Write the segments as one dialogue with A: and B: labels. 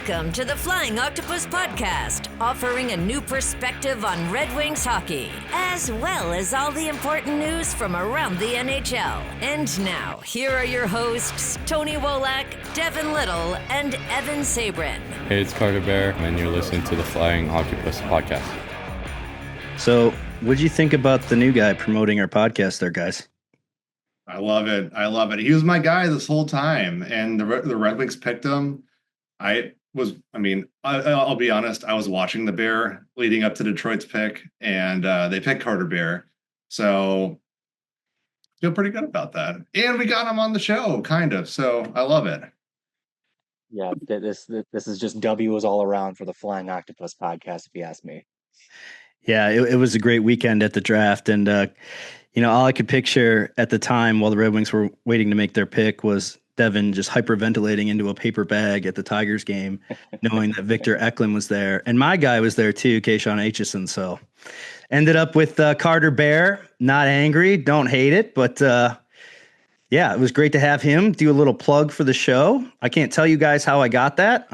A: Welcome to the Flying Octopus Podcast, offering a new perspective on Red Wings hockey, as well as all the important news from around the NHL. And now, here are your hosts, Tony Wolak, Devin Little, and Evan Sabrin.
B: Hey, it's Carter Bear, and you're listening to the Flying Octopus Podcast.
C: So, what did you think about the new guy promoting our podcast there, guys?
D: I love it. He was my guy this whole time, and the Red Wings picked him. I'll be honest, I was watching the Bear leading up to Detroit's pick, and they picked Carter Bear. So feel pretty good about that. And we got him on the show, kind of. So I love it.
E: Yeah, this is just W's all around for the Flying Octopus Podcast, if you ask me.
C: Yeah, it was a great weekend at the draft. And, all I could picture at the time while the Red Wings were waiting to make their pick was Devin just hyperventilating into a paper bag at the Tigers game, knowing that Victor Eklund was there. And my guy was there too, Kayshawn Aitchison. So ended up with Carter Bear, not angry, don't hate it. But it was great to have him do a little plug for the show. I can't tell you guys how I got that.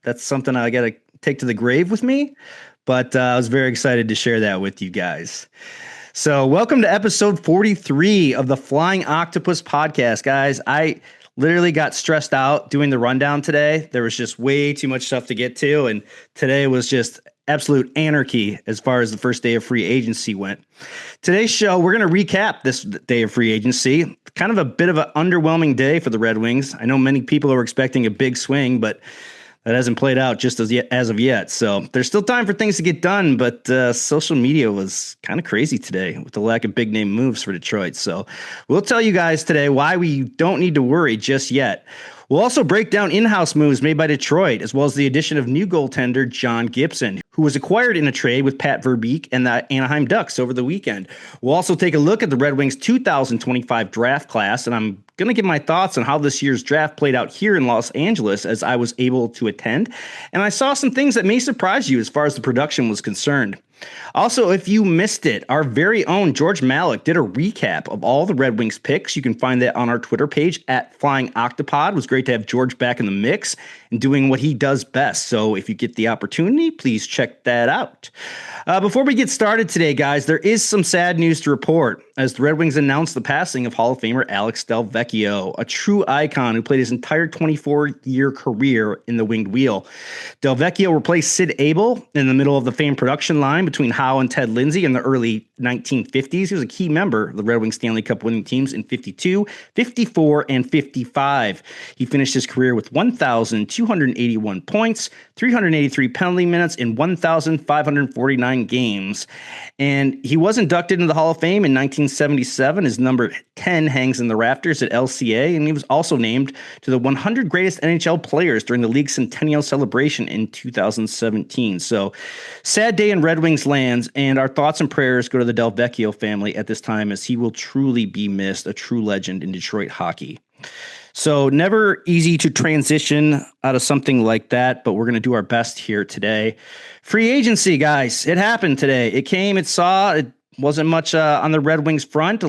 C: That's something I got to take to the grave with me. But I was very excited to share that with you guys. So welcome to episode 43 of the Flying Octopus Podcast, guys. I literally got stressed out doing the rundown today. There was just way too much stuff to get to, and today was just absolute anarchy as far as the first day of free agency went. Today's show, we're going to recap this day of free agency. Kind of a bit of an underwhelming day for the Red Wings. I know many people are expecting a big swing, but that hasn't played out just as of yet. So there's still time for things to get done, but social media was kind of crazy today with the lack of big name moves for Detroit. So we'll tell you guys today why we don't need to worry just yet. We'll also break down in-house moves made by Detroit, as well as the addition of new goaltender John Gibson, who was acquired in a trade with Pat Verbeek and the Anaheim Ducks over the weekend. We'll also take a look at the Red Wings 2025 draft class, and I'm going to give my thoughts on how this year's draft played out here in Los Angeles as I was able to attend. And I saw some things that may surprise you as far as the production was concerned. Also, if you missed it, our very own George Malik did a recap of all the Red Wings picks. You can find that on our Twitter page at Flying Octopod. It was great to have George back in the mix and doing what he does best. So if you get the opportunity, please check that out. Before we get started today, guys, there is some sad news to report as the Red Wings announced the passing of Hall of Famer Alex Delvecchio, a true icon who played his entire 24-year career in the winged wheel. Delvecchio replaced Sid Abel in the middle of the famed production line between Howe and Ted Lindsay in the early 1950s. He was a key member of the Red Wings Stanley Cup winning teams in 52, 54, and 55. He finished his career with 1,281 points, 383 penalty minutes in 1,549 games. And he was inducted into the Hall of Fame in 1977. His number 10 hangs in the rafters at LCA, and he was also named to the 100 greatest NHL players during the league's centennial celebration in 2017. So sad day in Red Wings lands, and our thoughts and prayers go to the Delvecchio family at this time as he will truly be missed, a true legend in Detroit hockey. So never easy to transition out of something like that, but we're going to do our best here today. Free agency, guys. It happened today. It came, it saw. It wasn't much on the Red Wings front.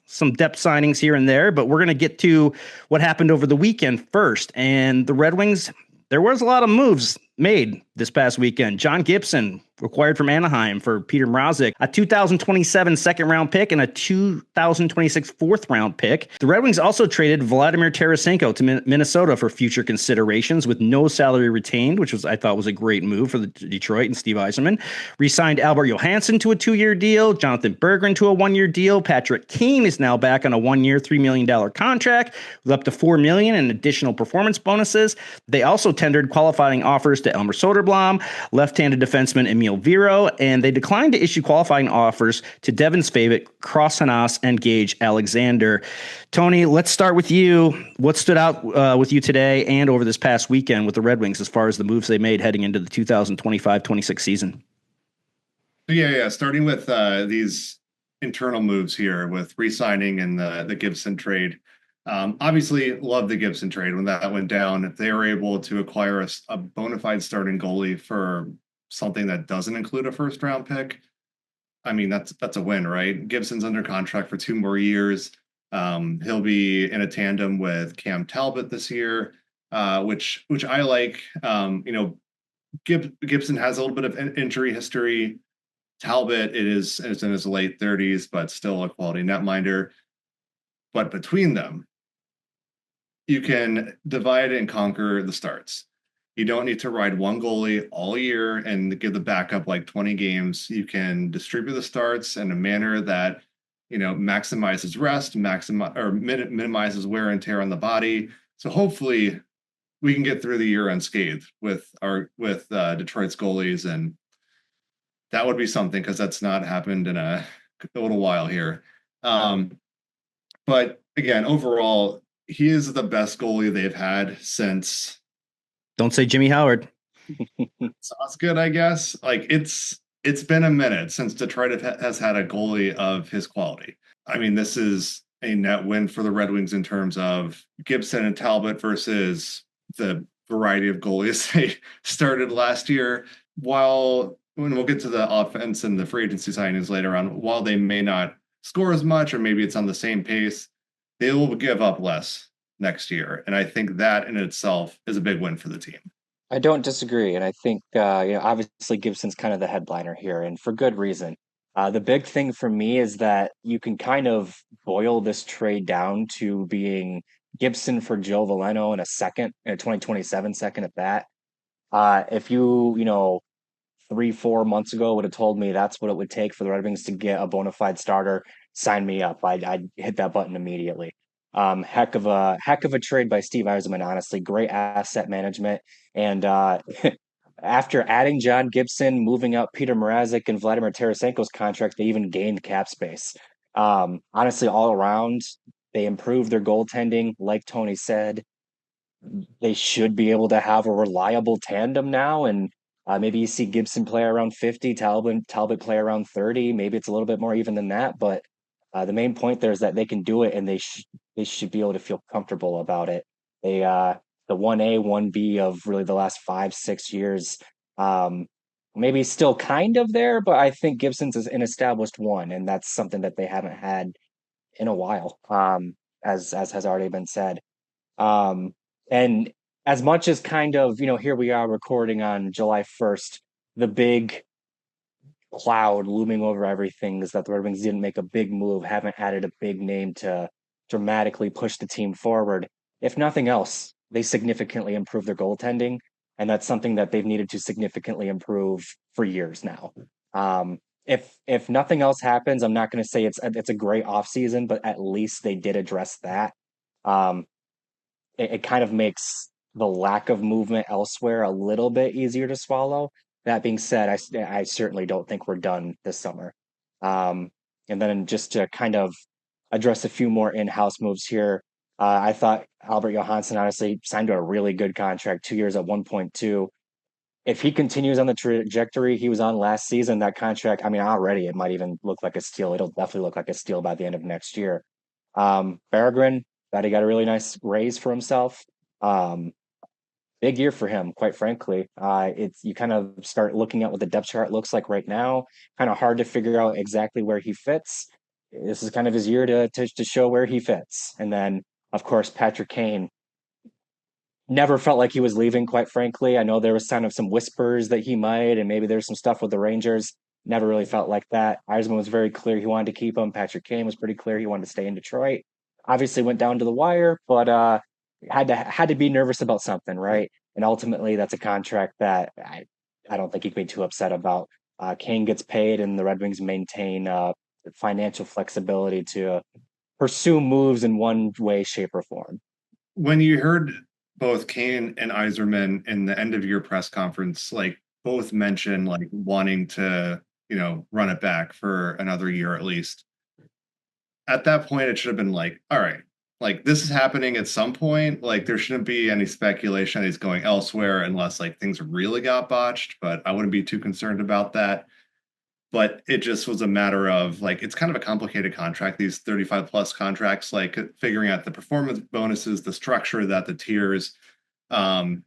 C: Some depth signings here and there, but we're going to get to what happened over the weekend first. And the Red Wings, there was a lot of moves made this past weekend. John Gibson acquired from Anaheim for Peter Mrazek, a 2027 second-round pick and a 2026 fourth-round pick. The Red Wings also traded Vladimir Tarasenko to Minnesota for future considerations with no salary retained, which I thought was a great move for the Detroit and Steve Yzerman. Re-signed Albert Johansson to a 2-year deal, Jonathan Berggren to a 1-year deal. Patrick Kane is now back on a 1-year, $3 million contract with up to $4 million in additional performance bonuses. They also tendered qualifying offers to Elmer Soderblom, left-handed defenseman Emil Viro, and they declined to issue qualifying offers to Devin's favorite, Cross Hanas and Gage Alexander. Tony, let's start with you. What stood out with you today and over this past weekend with the Red Wings as far as the moves they made heading into the 2025-26 season?
D: Yeah. Starting with these internal moves here with re-signing and the Gibson trade. Obviously, love the Gibson trade when that went down. If they were able to acquire a bona fide starting goalie for something that doesn't include a first round pick, I mean, that's a win, right? Gibson's under contract for 2 more years. He'll be in a tandem with Cam Talbot this year. which I like. Gibson has a little bit of injury history. Talbot, it's in his late 30s, but still a quality netminder. But between them, you can divide and conquer the starts. You don't need to ride one goalie all year and give the backup like 20 games. You can distribute the starts in a manner that, maximizes rest, minimizes wear and tear on the body. So hopefully we can get through the year unscathed with Detroit's goalies, and that would be something because that's not happened in a little while here. But again, overall, he is the best goalie they've had since.
C: Don't say Jimmy Howard.
D: Sounds good, I guess. Like it's been a minute since Detroit has had a goalie of his quality. I mean, this is a net win for the Red Wings in terms of Gibson and Talbot versus the variety of goalies they started last year. When we'll get to the offense and the free agency signings later on, while they may not score as much, or maybe it's on the same pace, they will give up less next year. And I think that in itself is a big win for the team.
E: I don't disagree. And I think, obviously Gibson's kind of the headliner here, and for good reason. The big thing for me is that you can kind of boil this trade down to being Gibson for Joe Veleno in a 2027 second at that. If you 3-4 months ago would have told me that's what it would take for the Red Wings to get a bona fide starter, sign me up. I'd hit that button immediately. Heck of a trade by Steve Yzerman, honestly. Great asset management. And after adding John Gibson, moving up Peter Mrazek and Vladimir Tarasenko's contract, they even gained cap space. Honestly, all around, they improved their goaltending. Like Tony said, they should be able to have a reliable tandem now. And maybe you see Gibson play around 50, Talbot play around 30. Maybe it's a little bit more even than that. But the main point there is that they can do it, and they should be able to feel comfortable about it. They the 1A, 1B of really the last 5-6 years, maybe still kind of there, but I think Gibson's is an established one, and that's something that they haven't had in a while, as has already been said. And as much as kind of, here we are recording on July 1st, the big cloud looming over everything is that the Red Wings didn't make a big move, haven't added a big name to dramatically push the team forward. If nothing else, they significantly improved their goaltending, and that's something that they've needed to significantly improve for years now. If nothing else happens, I'm not going to say it's a great offseason, but at least they did address that. It kind of makes the lack of movement elsewhere a little bit easier to swallow. That being said, I certainly don't think we're done this summer. And then just to kind of address a few more in-house moves here, I thought Albert Johansson honestly signed to a really good contract, 2 years at 1.2. If he continues on the trajectory he was on last season, that contract, I mean, already it might even look like a steal. It'll definitely look like a steal by the end of next year. Berggren, that he got a really nice raise for himself. Big year for him, quite frankly. You kind of start looking at what the depth chart looks like right now. Kind of hard to figure out exactly where he fits. This is kind of his year to show where he fits. And then, of course, Patrick Kane. Never felt like he was leaving, quite frankly. I know there was kind of some whispers that he might, and maybe there's some stuff with the Rangers. Never really felt like that. Yzerman was very clear he wanted to keep him. Patrick Kane was pretty clear he wanted to stay in Detroit. Obviously went down to the wire, but had to be nervous about something, right? And ultimately, that's a contract that I don't think he could be too upset about. Kane gets paid, and the Red Wings maintain financial flexibility to pursue moves in one way, shape, or form.
D: When you heard both Kane and Yzerman in the end of year press conference, like both mention like wanting to, run it back for another year at least. At that point, it should have been like, all right, like this is happening at some point. Like there shouldn't be any speculation that he's going elsewhere unless like things really got botched, but I wouldn't be too concerned about that. But it just was a matter of like, it's kind of a complicated contract, these 35 plus contracts, like figuring out the performance bonuses, the structure of that, the tiers. And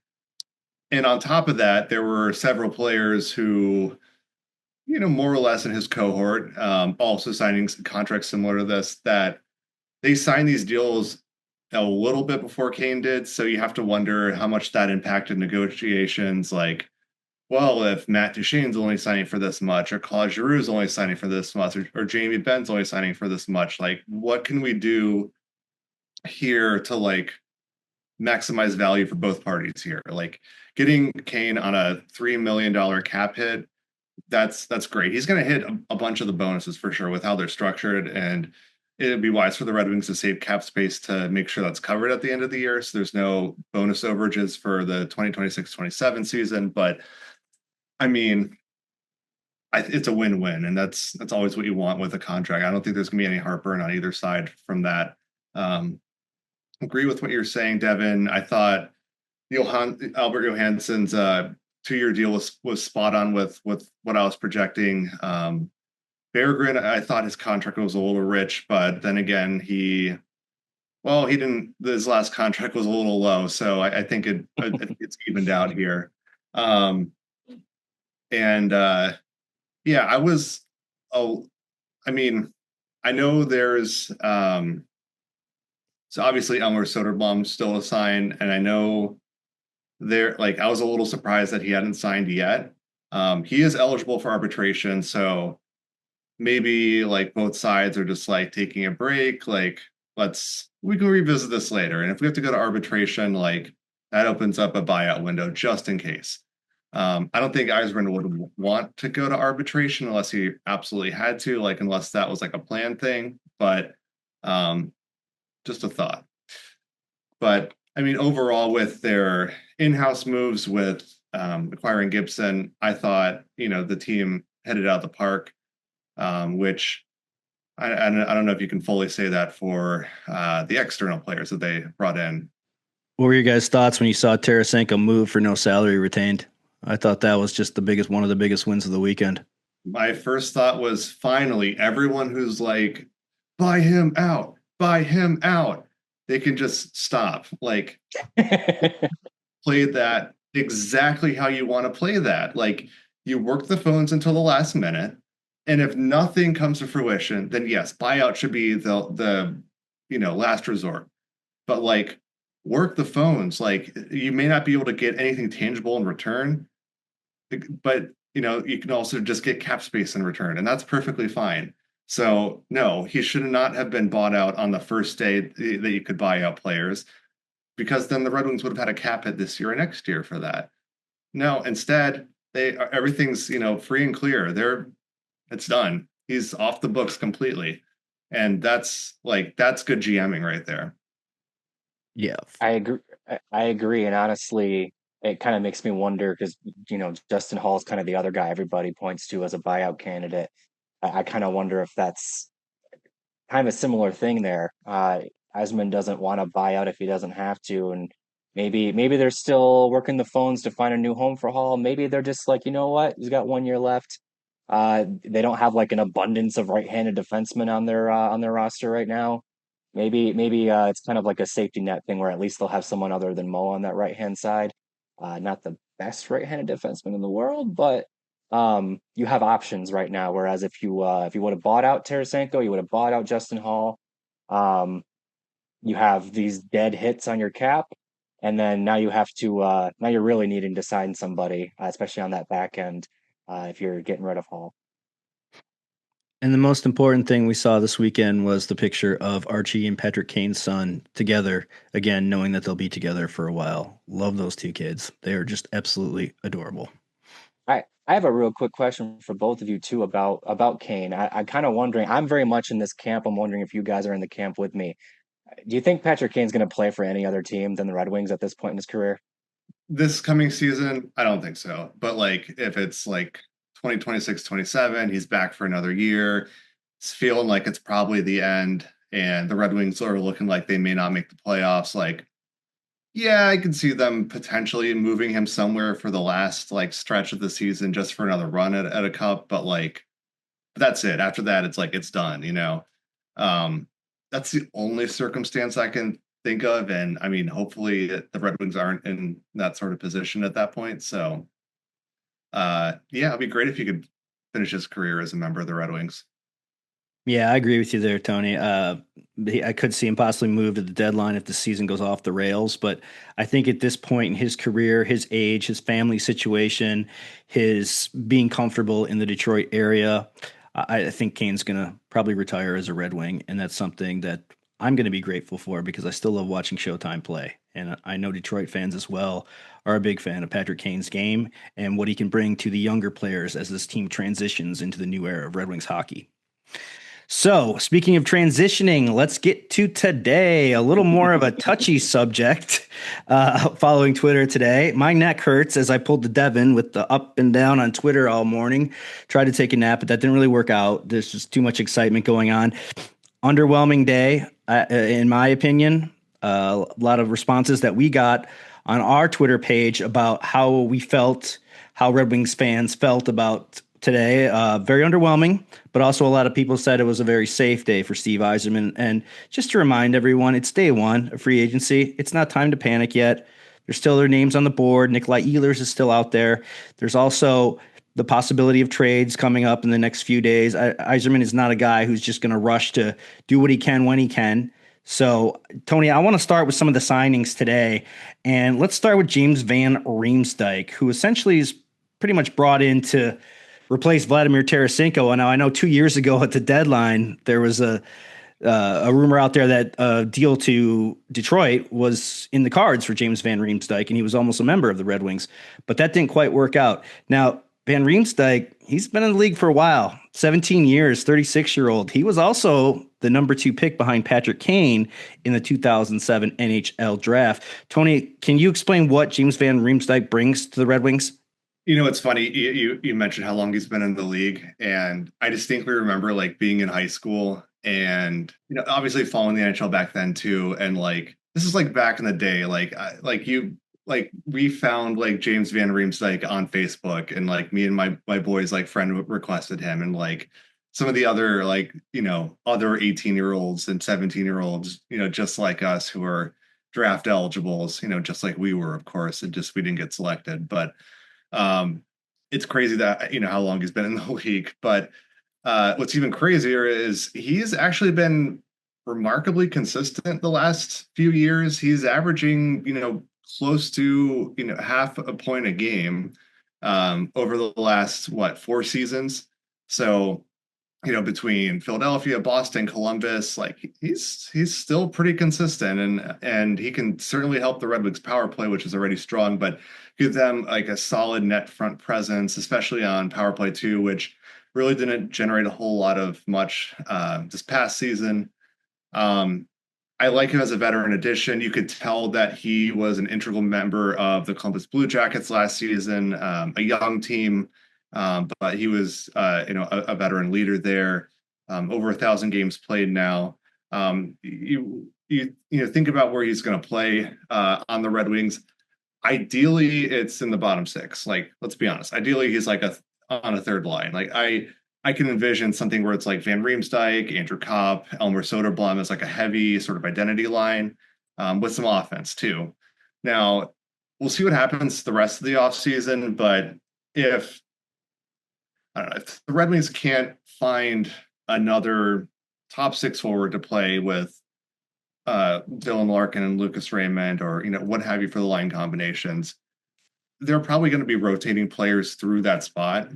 D: on top of that, there were several players who, more or less in his cohort, also signing contracts similar to this, that they signed these deals a little bit before Kane did. So you have to wonder how much that impacted negotiations. Like, well, if Matt Duchene's only signing for this much, or Claude Giroux's only signing for this much, or Jamie Benn's only signing for this much, like, what can we do here to like maximize value for both parties here? Like, getting Kane on a $3 million cap hit, that's great. He's going to hit a bunch of the bonuses for sure with how they're structured, and it'd be wise for the Red Wings to save cap space to make sure that's covered at the end of the year. So there's no bonus overages for the 2026-27 season. But I mean, it's a win-win, and that's always what you want with a contract. I don't think there's going to be any heartburn on either side from that. Agree with what you're saying, Devin. I thought Albert Johansson's 2-year deal was spot on with what I was projecting. Berggren, I thought his contract was a little rich, but then again, he didn't. His last contract was a little low, so I think it's evened out here. Yeah, I was. I mean, I know there's. So obviously Elmer Soderblom's still a sign, and I know I was a little surprised that he hadn't signed yet. He is eligible for arbitration, so maybe like both sides are just like taking a break. Like, we can revisit this later. And if we have to go to arbitration, like that opens up a buyout window just in case. I don't think Eisman would want to go to arbitration unless he absolutely had to, like, unless that was like a planned thing. But just a thought. But I mean, overall, with their in-house moves with acquiring Gibson, I thought, the team headed out the park, which I don't know if you can fully say that for the external players that they brought in.
C: What were your guys' thoughts when you saw Tarasenko move for no salary retained? I thought that was just one of the biggest wins of the weekend.
D: My first thought was, finally, everyone who's like, buy him out, they can just stop. Like, play that exactly how you want to play that. Like, you work the phones until the last minute, and if nothing comes to fruition, then yes, buyout should be the last resort. But like, work the phones. Like, you may not be able to get anything tangible in return, but you can also just get cap space in return, and that's perfectly fine. So no, he should not have been bought out on the first day that you could buy out players, because then the Red Wings would have had a cap hit this year or next year for that. No, instead, everything's free and clear. It's done. He's off the books completely, and that's good GMing right there.
C: Yeah,
E: I agree, and honestly, it kind of makes me wonder because Justin Hall is kind of the other guy everybody points to as a buyout candidate. I kind of wonder if that's kind of a similar thing there. Eisman doesn't want to buy out if he doesn't have to, and maybe they're still working the phones to find a new home for Hall. Maybe they're just like, you know what, he's got 1 year left. They don't have like an abundance of right-handed defensemen on their roster right now. Maybe it's kind of like a safety net thing where at least they'll have someone other than Mo on that right-hand side. Not the best right-handed defenseman in the world, but you have options right now. Whereas if you would have bought out Tarasenko, you would have bought out Justin Hall. You have these dead hits on your cap, and then now you have to now you're really needing to sign somebody, especially on that back end, if you're getting rid of Hall.
C: And the most important thing we saw this weekend was the picture of Archie and Patrick Kane's son together, again, knowing that they'll be together for a while. Love those two kids. They are just absolutely adorable.
E: I have a real quick question for both of you too about Kane. I'm kind of wondering, I'm very much in this camp. I'm wondering if you guys are in the camp with me. Do you think Patrick Kane's going to play for any other team than the Red Wings at this point in his career?
D: This coming season, I don't think so. But like, if it's like 2026-27, he's back for another year, it's feeling like it's probably the end, and the Red Wings are looking like they may not make the playoffs. Like, yeah, I can see them potentially moving him somewhere for the last like stretch of the season just for another run at a cup. But like, that's it. After that, it's like, it's done, That's the only circumstance I can think of. And I mean, hopefully the Red Wings aren't in that sort of position at that point. So yeah, it'd be great if he could finish his career as a member of the Red Wings.
C: Yeah, I agree with you there, Tony. I could see him possibly move at the deadline if the season goes off the rails. But I think at this point in his career, his age, his family situation, his being comfortable in the Detroit area, I think Kane's going to probably retire as a Red Wing. And that's something that I'm going to be grateful for because I still love watching Showtime play. And I know Detroit fans as well are a big fan of Patrick Kane's game and what he can bring to the younger players as this team transitions into the new era of Red Wings hockey. So, speaking of transitioning, let's get to today. A little more of a touchy subject following Twitter today. My neck hurts as I pulled the Devin with the up and down on Twitter all morning. Tried to take a nap, but that didn't really work out. There's just too much excitement going on. Underwhelming day, in my opinion. A lot of responses that we got on our Twitter page about how we felt, how Red Wings fans felt about today. Very underwhelming, but also a lot of people said it was a very safe day for Steve Yzerman. And just to remind everyone, it's day one of free agency. It's not time to panic yet. There's still their names on the board. Nikolai Ehlers is still out there. There's also the possibility of trades coming up in the next few days. Yzerman is not a guy who's just going to rush to do what he can when he can. So, Tony, I want to start with some of the signings today. And let's start with James Van Riemsdyk, who essentially is pretty much brought in to replace Vladimir Tarasenko. And now I know 2 years ago at the deadline, there was a rumor out there that a deal to Detroit was in the cards for James Van Riemsdyk, and he was almost a member of the Red Wings. But that didn't quite work out. Now, Van Riemsdyk, he's been in the league for a while, 17 years, 36-year-old. He was also the number 2 pick behind Patrick Kane in the 2007 NHL Draft. Tony, can you explain what James Van Riemsdyk brings to the Red Wings?
D: You know, it's funny. You mentioned how long he's been in the league, and I distinctly remember like being in high school and, you know, obviously following the NHL back then too. And like, this is like back in the day, we found like James Van Riemsdyk on Facebook, and like me and my boys like friend requested him, and like some of the other like, you know, other 18-year-olds and 17-year-olds, you know, just like us who are draft eligibles, you know, just like we were, of course, and just we didn't get selected. But it's crazy that, you know, how long he's been in the league. But what's even crazier is he's actually been remarkably consistent the last few years. He's averaging, you know, close to, you know, half a point a game over the last 4 seasons. So, you know, between Philadelphia, Boston, Columbus, like he's still pretty consistent, and he can certainly help the Red Wings power play, which is already strong, but give them like a solid net front presence, especially on power play 2, which really didn't generate a whole lot of much this past season. I like him as a veteran addition. You could tell that he was an integral member of the Columbus Blue Jackets last season, a young team, but he was, you know, a veteran leader there. Over 1,000 games played now. You know, think about where he's going to play on the Red Wings. Ideally, it's in the bottom 6. Like, let's be honest. Ideally, he's like on a third line. Like I can envision something where it's like Van Riemsdyk, Andrew Kopp, Elmer Soderblom as like a heavy sort of identity line with some offense too. Now, we'll see what happens the rest of the offseason, but if the Red Wings can't find another top 6 forward to play with Dylan Larkin and Lucas Raymond, or, you know, what have you for the line combinations, they're probably going to be rotating players through that spot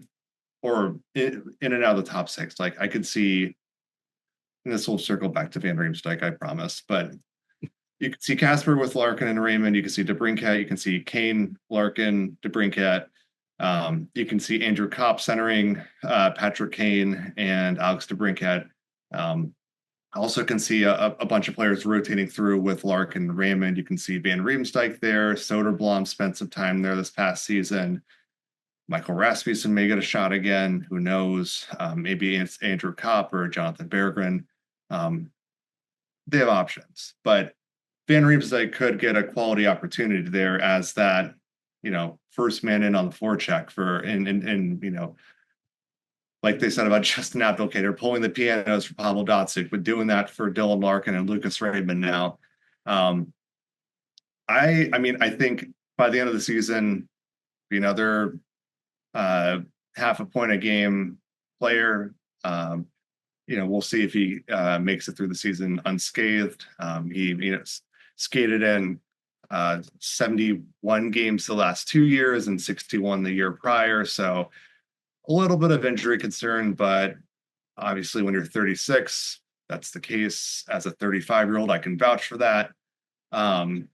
D: or in and out of the top 6. Like I could see, and this will circle back to Van Riemsdyk, I promise, but you can see Casper with Larkin and Raymond. You can see DeBrincat. You can see Kane, Larkin, DeBrincat. You can see Andrew Kopp centering Patrick Kane and Alex DeBrincat. Also can see a bunch of players rotating through with Larkin and Raymond. You can see Van Riemsdyk there. Soderblom spent some time there this past season. Michael Rasmussen may get a shot again. Who knows? Maybe it's Andrew Kopp or Jonathan Berggren. They have options, but Van Riemsdyk could get a quality opportunity there as that, you know, first man in on the forecheck for, and you know, like they said about Justin Abdelkader, pulling the pianos for Pavel Datsyuk, but doing that for Dylan Larkin and Lucas Raymond now. I mean, I think by the end of the season, another half a point a game player, you we'll see if he makes it through the season unscathed. He skated in 71 games the last 2 years and 61 the year prior. So a little bit of injury concern, but obviously when you're 36, that's the case. As a 35-year-old, I can vouch for that. And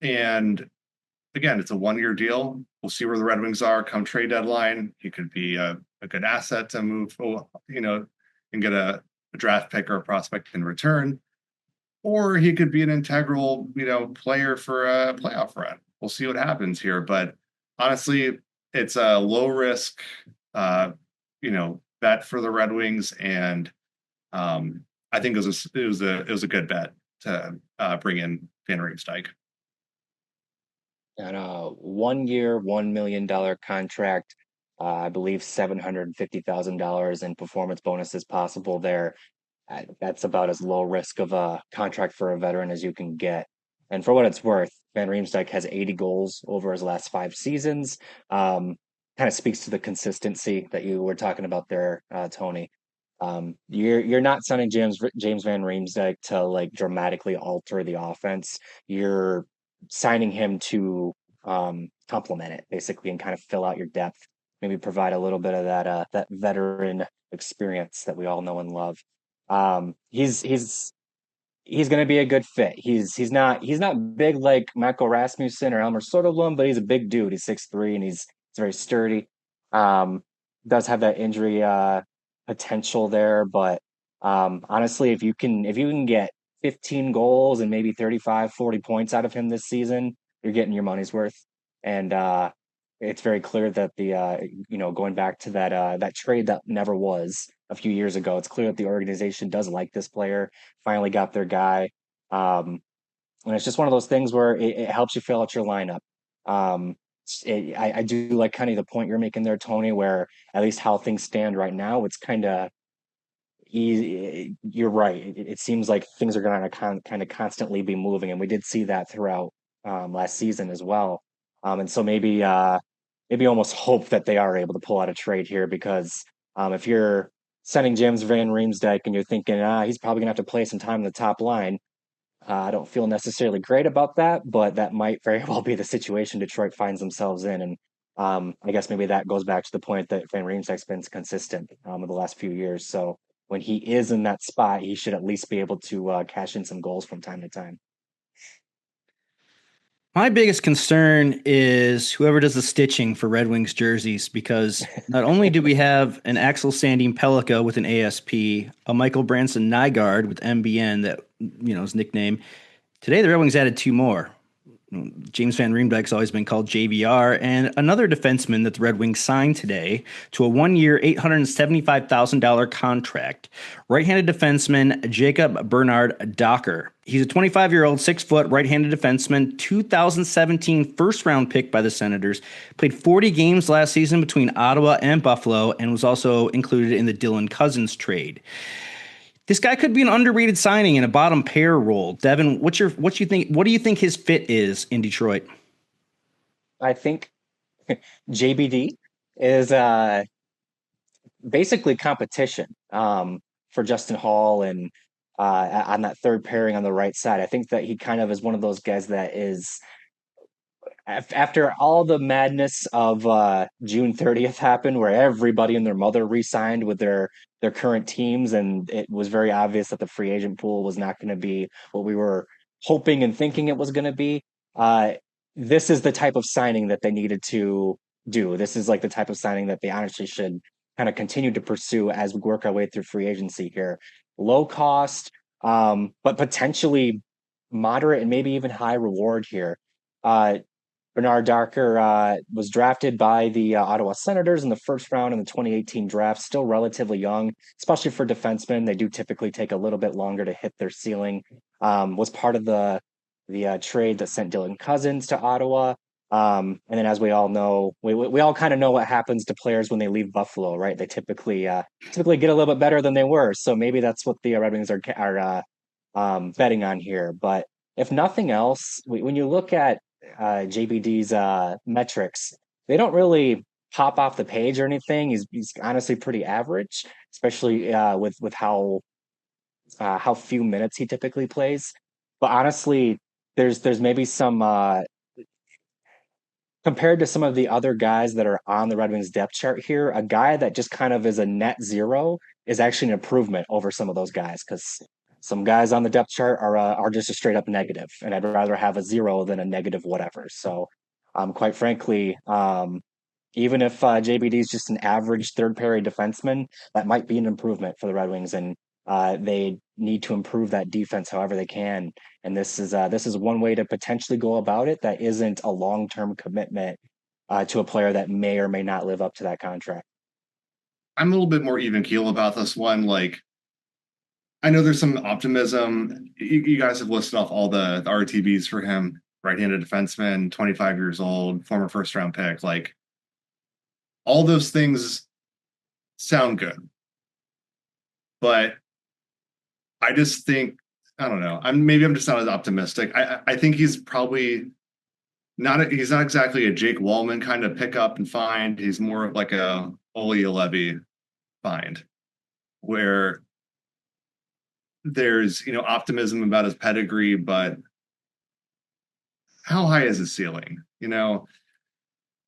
D: again, it's a 1-year deal. We'll see where the Red Wings are come trade deadline. He could be a good asset to move, and get a draft pick or a prospect in return. Or he could be an integral, player for a playoff run. We'll see what happens here. But honestly, it's a low risk, bet for the Red Wings, and I think it was a good bet to bring in Van Riemsdyk.
E: And a 1-year, $1 million contract, I believe $750,000 in performance bonuses possible there. That's about as low risk of a contract for a veteran as you can get. And for what it's worth, Van Riemsdyk has 80 goals over his last 5 seasons. Kind of speaks to the consistency that you were talking about there, Tony. You're not signing James Van Riemsdyk to like dramatically alter the offense. You're signing him to complement it basically and kind of fill out your depth, maybe provide a little bit of that veteran experience that we all know and love. He's going to be a good fit. He's not big like Michael Rasmussen or Elmer Soderblom, but he's a big dude. He's 6'3" and he's very sturdy. Does have that injury potential there, but honestly, if you can get 15 goals and maybe 35, 40 points out of him this season, you're getting your money's worth. And it's very clear that going back to that trade that never was a few years ago, it's clear that the organization does like this player, finally got their guy. And it's just one of those things where it helps you fill out your lineup. I do like kind of the point you're making there, Tony, where at least how things stand right now, it's kind of easy. You're right. It seems like things are going to kind of constantly be moving, and we did see that throughout last season as well. And so maybe almost hope that they are able to pull out a trade here, because if you're sending James Van Riemsdyk and you're thinking, he's probably gonna have to play some time in the top line, I don't feel necessarily great about that, but that might very well be the situation Detroit finds themselves in. And I guess maybe that goes back to the point that Van Riemsdyk's been consistent in the last few years. So when he is in that spot, he should at least be able to cash in some goals from time to time.
C: My biggest concern is whoever does the stitching for Red Wings jerseys, because not only do we have an Axel Sandin Pellica with an ASP, a Michael Branson Nygaard with MBN that, his nickname. Today, the Red Wings added 2 more. James Van Riemsdyk's always been called JVR, and another defenseman that the Red Wings signed today to a 1-year, $875,000 contract. Right-handed defenseman Jacob Bernard Docker. He's a 25-year-old, 6-foot right-handed defenseman, 2017 first-round pick by the Senators. Played 40 games last season between Ottawa and Buffalo, and was also included in the Dylan Cousins trade. This guy could be an underrated signing in a bottom pair role. Devin, what do you think his fit is in Detroit?
E: I think JBD is basically competition for Justin Hall and on that third pairing on the right side. I think that he kind of is one of those guys that is, after all the madness of June 30th happened, where everybody and their mother re-signed with their current teams, and it was very obvious that the free agent pool was not going to be what we were hoping and thinking it was going to be. This is the type of signing that they needed to do. This is like the type of signing that they honestly should kind of continue to pursue as we work our way through free agency here. Low cost, but potentially moderate and maybe even high reward here. Bernard Docker was drafted by the Ottawa Senators in the first round in the 2018 draft, still relatively young, especially for defensemen. They do typically take a little bit longer to hit their ceiling. Was part of the trade that sent Dylan Cousins to Ottawa. And then, as we all know, we all kind of know what happens to players when they leave Buffalo, right? They typically get a little bit better than they were. So maybe that's what the Red Wings are betting on here. But if nothing else, when you look at JBD's metrics, they don't really pop off the page or anything. He's honestly pretty average, especially with how few minutes he typically plays. But honestly, there's maybe some compared to some of the other guys that are on the Red Wings depth chart here, a guy that just kind of is a net zero is actually an improvement over some of those guys because some guys on the depth chart are just a straight up negative, and I'd rather have a zero than a negative whatever. So, quite frankly, even if JBD is just an average third pairing defenseman, that might be an improvement for the Red Wings, and they need to improve that defense however they can. And this is one way to potentially go about it that isn't a long term commitment to a player that may or may not live up to that contract.
D: I'm a little bit more even keel about this one. Like, I know there's some optimism. You guys have listed off all the RTBs for him. Right-handed defenseman, 25 years old, former first-round pick. Like, all those things sound good. But I just think, I don't know. I'm just not as optimistic. I think he's probably he's not exactly a Jake Wallman kind of pick up and find. He's more of like a Olli Juolevi find, where there's optimism about his pedigree, but how high is his ceiling?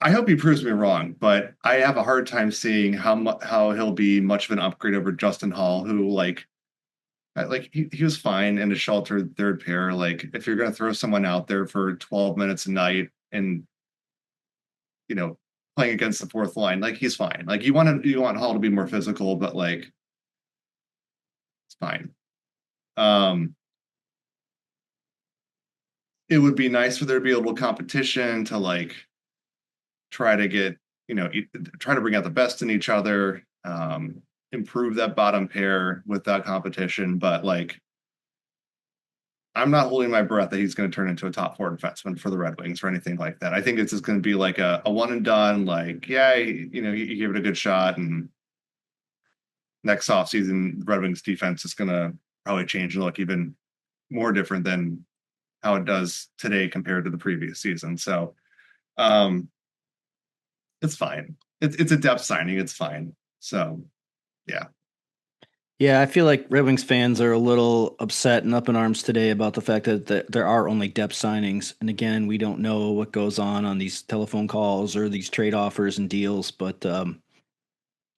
D: I hope he proves me wrong, but I have a hard time seeing how he'll be much of an upgrade over Justin Hall, who he was fine in a sheltered third pair. Like, if you're going to throw someone out there for 12 minutes a night and playing against the fourth line, like, he's fine. Like, you want Hall to be more physical, but like, it's fine. It would be nice for there to be a little competition to like try to get try to bring out the best in each other, improve that bottom pair with that competition. But like, I'm not holding my breath that he's going to turn into a top four defenseman for the Red Wings or anything like that. I think it's just going to be like a one and done. Like, yeah, you give it a good shot, and next offseason, the Red Wings defense is going to probably change and look even more different than how it does today compared to the previous season. So, it's fine. It's a depth signing. It's fine. So, yeah.
C: Yeah, I feel like Red Wings fans are a little upset and up in arms today about the fact that there are only depth signings. And again, we don't know what goes on these telephone calls or these trade offers and deals. But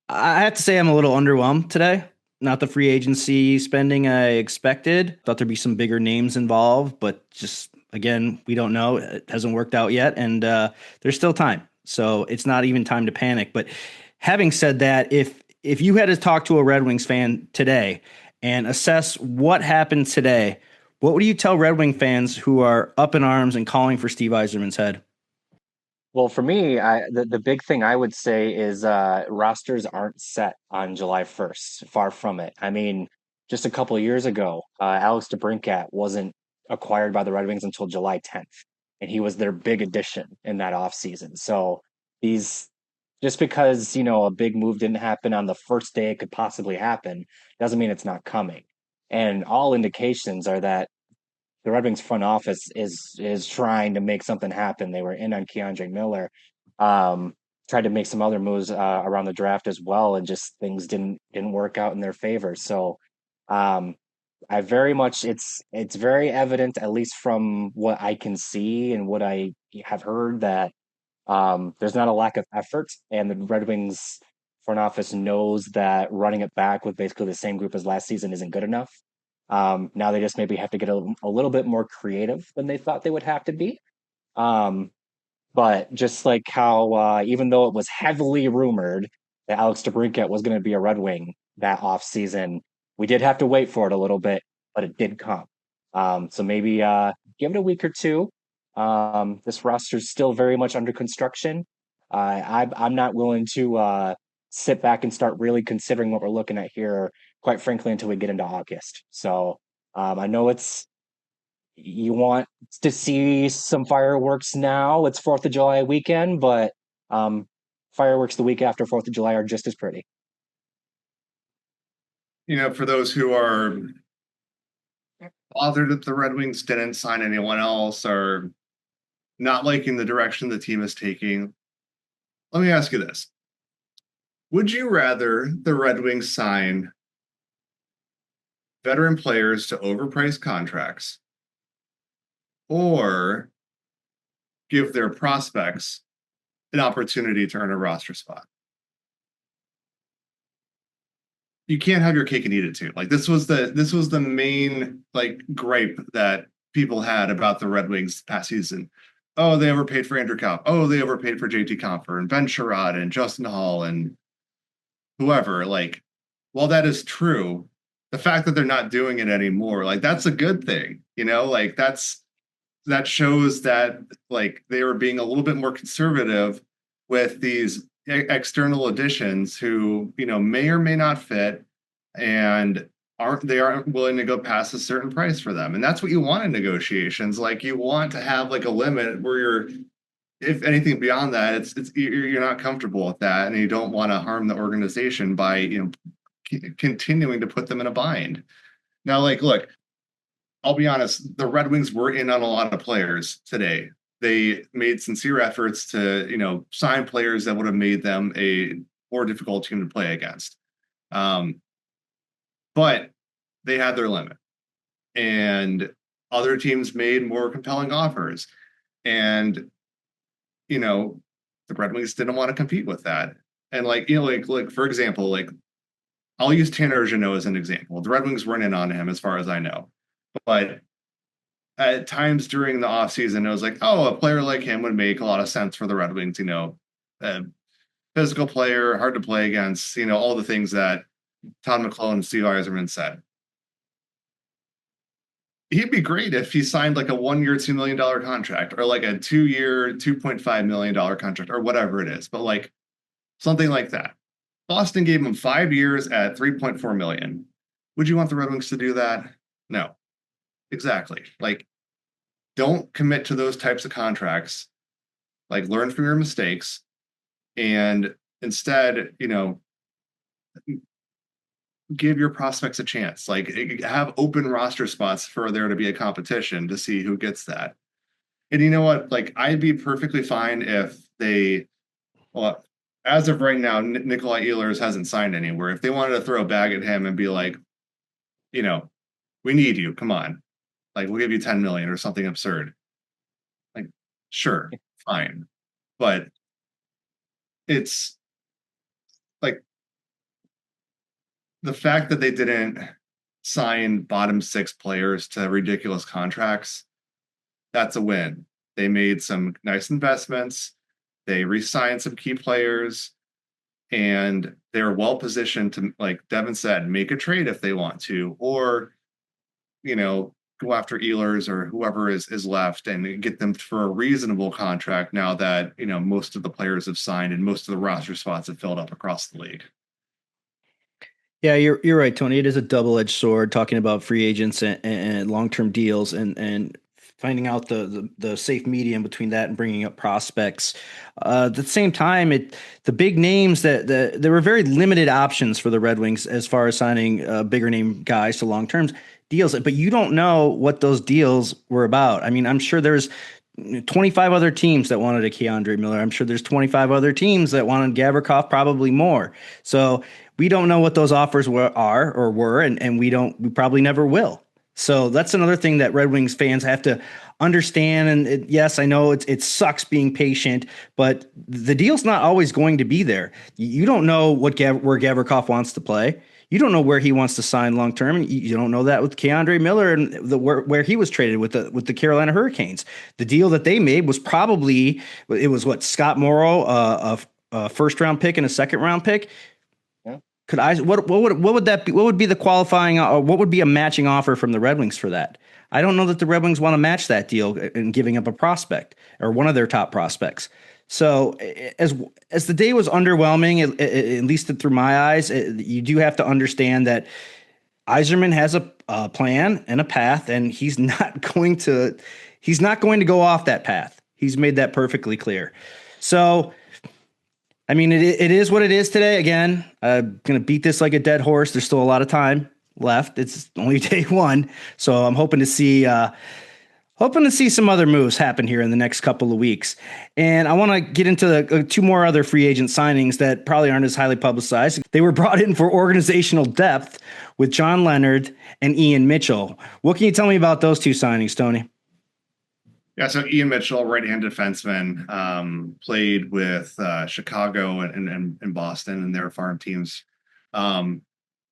C: I have to say I'm a little underwhelmed today. Not the free agency spending I expected. Thought there'd be some bigger names involved, but just, again, we don't know. It hasn't worked out yet, and there's still time. So it's not even time to panic. But having said that, if you had to talk to a Red Wings fan today and assess what happened today, what would you tell Red Wing fans who are up in arms and calling for Steve Yzerman's head?
E: Well, for me, the big thing I would say is rosters aren't set on July 1st. Far from it. I mean, just a couple of years ago, Alex DeBrincat wasn't acquired by the Red Wings until July 10th, and he was their big addition in that offseason. So just because, a big move didn't happen on the first day it could possibly happen, doesn't mean it's not coming. And all indications are that the Red Wings front office is trying to make something happen. They were in on Keandre Miller, tried to make some other moves around the draft as well, and just things didn't work out in their favor. So I very much it's very evident, at least from what I can see and what I have heard, that there's not a lack of effort, and the Red Wings front office knows that running it back with basically the same group as last season isn't good enough. Now they just maybe have to get a little bit more creative than they thought they would have to be. But just like how, even though it was heavily rumored that Alex DeBrincat was going to be a Red Wing that offseason, we did have to wait for it a little bit, but it did come. So maybe give it a week or two. This roster is still very much under construction. I'm not willing to sit back and start really considering what we're looking at here, quite frankly, until we get into August. So I know you want to see some fireworks now. It's 4th of July weekend, but fireworks the week after 4th of July are just as pretty.
D: For those who are bothered that the Red Wings didn't sign anyone else or not liking the direction the team is taking, let me ask you this. Would you rather the Red Wings sign veteran players to overpriced contracts or give their prospects an opportunity to earn a roster spot? You can't have your cake and eat it too. Like this was the main like gripe that people had about the Red Wings past season. Oh, they overpaid for Andrew Copp. Oh, they overpaid for JT Compher and Ben Sherrod and Justin Hall and whoever. Like, while that is true, the fact that they're not doing it anymore, like that's a good thing, like that shows that like they were being a little bit more conservative with these external additions who, may or may not fit and aren't willing to go past a certain price for them. And that's what you want in negotiations. Like you want to have like a limit where you're, if anything beyond that, it's you're not comfortable with that, and you don't want to harm the organization by continuing to put them in a bind. Now, like, look, I'll be honest, the Red Wings were in on a lot of players today. They made sincere efforts to sign players that would have made them a more difficult team to play against. But they had their limit, and other teams made more compelling offers, and the Red Wings didn't want to compete with that. And like for example, like I'll use Tanner Jeannot as an example. The Red Wings weren't in on him as far as I know, but at times during the offseason, it was like, oh, a player like him would make a lot of sense for the Red Wings, a physical player, hard to play against, all the things that Todd McClellan and Steve Yzerman said. He'd be great if he signed like a 1-year, $2 million contract or like a 2-year, $2.5 million contract or whatever it is. But like something like that. Boston gave him 5 years at $3.4 million. Would you want the Red Wings to do that? No, exactly. Like, don't commit to those types of contracts. Like, learn from your mistakes and instead, give your prospects a chance. Like, have open roster spots for there to be a competition to see who gets that. And you know what? Like, I'd be perfectly fine if they, well, as of right now, Nikolai Ehlers hasn't signed anywhere. If they wanted to throw a bag at him and be like, we need you, come on. Like, we'll give you 10 million or something absurd. Like, sure, fine. But it's like the fact that they didn't sign bottom 6 players to ridiculous contracts, that's a win. They made some nice investments. They re-signed some key players, and they're well positioned to, like Devin said, make a trade if they want to, or, go after Ehlers or whoever is left and get them for a reasonable contract now that, most of the players have signed and most of the roster spots have filled up across the league.
C: Yeah, you're right, Tony. It is a double-edged sword talking about free agents and long-term deals and finding out the safe medium between that and bringing up prospects. At the same time, the big names that there were very limited options for the Red Wings as far as signing bigger name guys to long-term deals, but you don't know what those deals were about. I mean, I'm sure there's 25 other teams that wanted a Keandre Miller. I'm sure there's 25 other teams that wanted Gavrikov, probably more. So we don't know what those offers were, and we probably never will. So that's another thing that Red Wings fans have to understand. And yes, I know it sucks being patient, but the deal's not always going to be there. You don't know where Gavrikov wants to play. You don't know where he wants to sign long term. You don't know that with Keandre Miller and where he was traded with the Carolina Hurricanes. The deal that they made was probably Scott Morrow, a first round pick and a second round pick. What would that be? What would be the qualifying? What would be a matching offer from the Red Wings for that? I don't know that the Red Wings want to match that deal in giving up a prospect or one of their top prospects. So as the day was underwhelming, at least through my eyes, you do have to understand that Yzerman has a plan and a path, and he's not going to go off that path. He's made that perfectly clear. So, I mean, it is what it is today. Again, I'm going to beat this like a dead horse. There's still a lot of time left. It's only day one. So I'm hoping to see hoping to see some other moves happen here in the next couple of weeks. And I want to get into the two more other free agent signings that probably aren't as highly publicized. They were brought in for organizational depth with John Leonard and Ian Mitchell. What can you tell me about those two signings, Tony?
D: Yeah, so Ian Mitchell, right-hand defenseman, played with Chicago and Boston and their farm teams.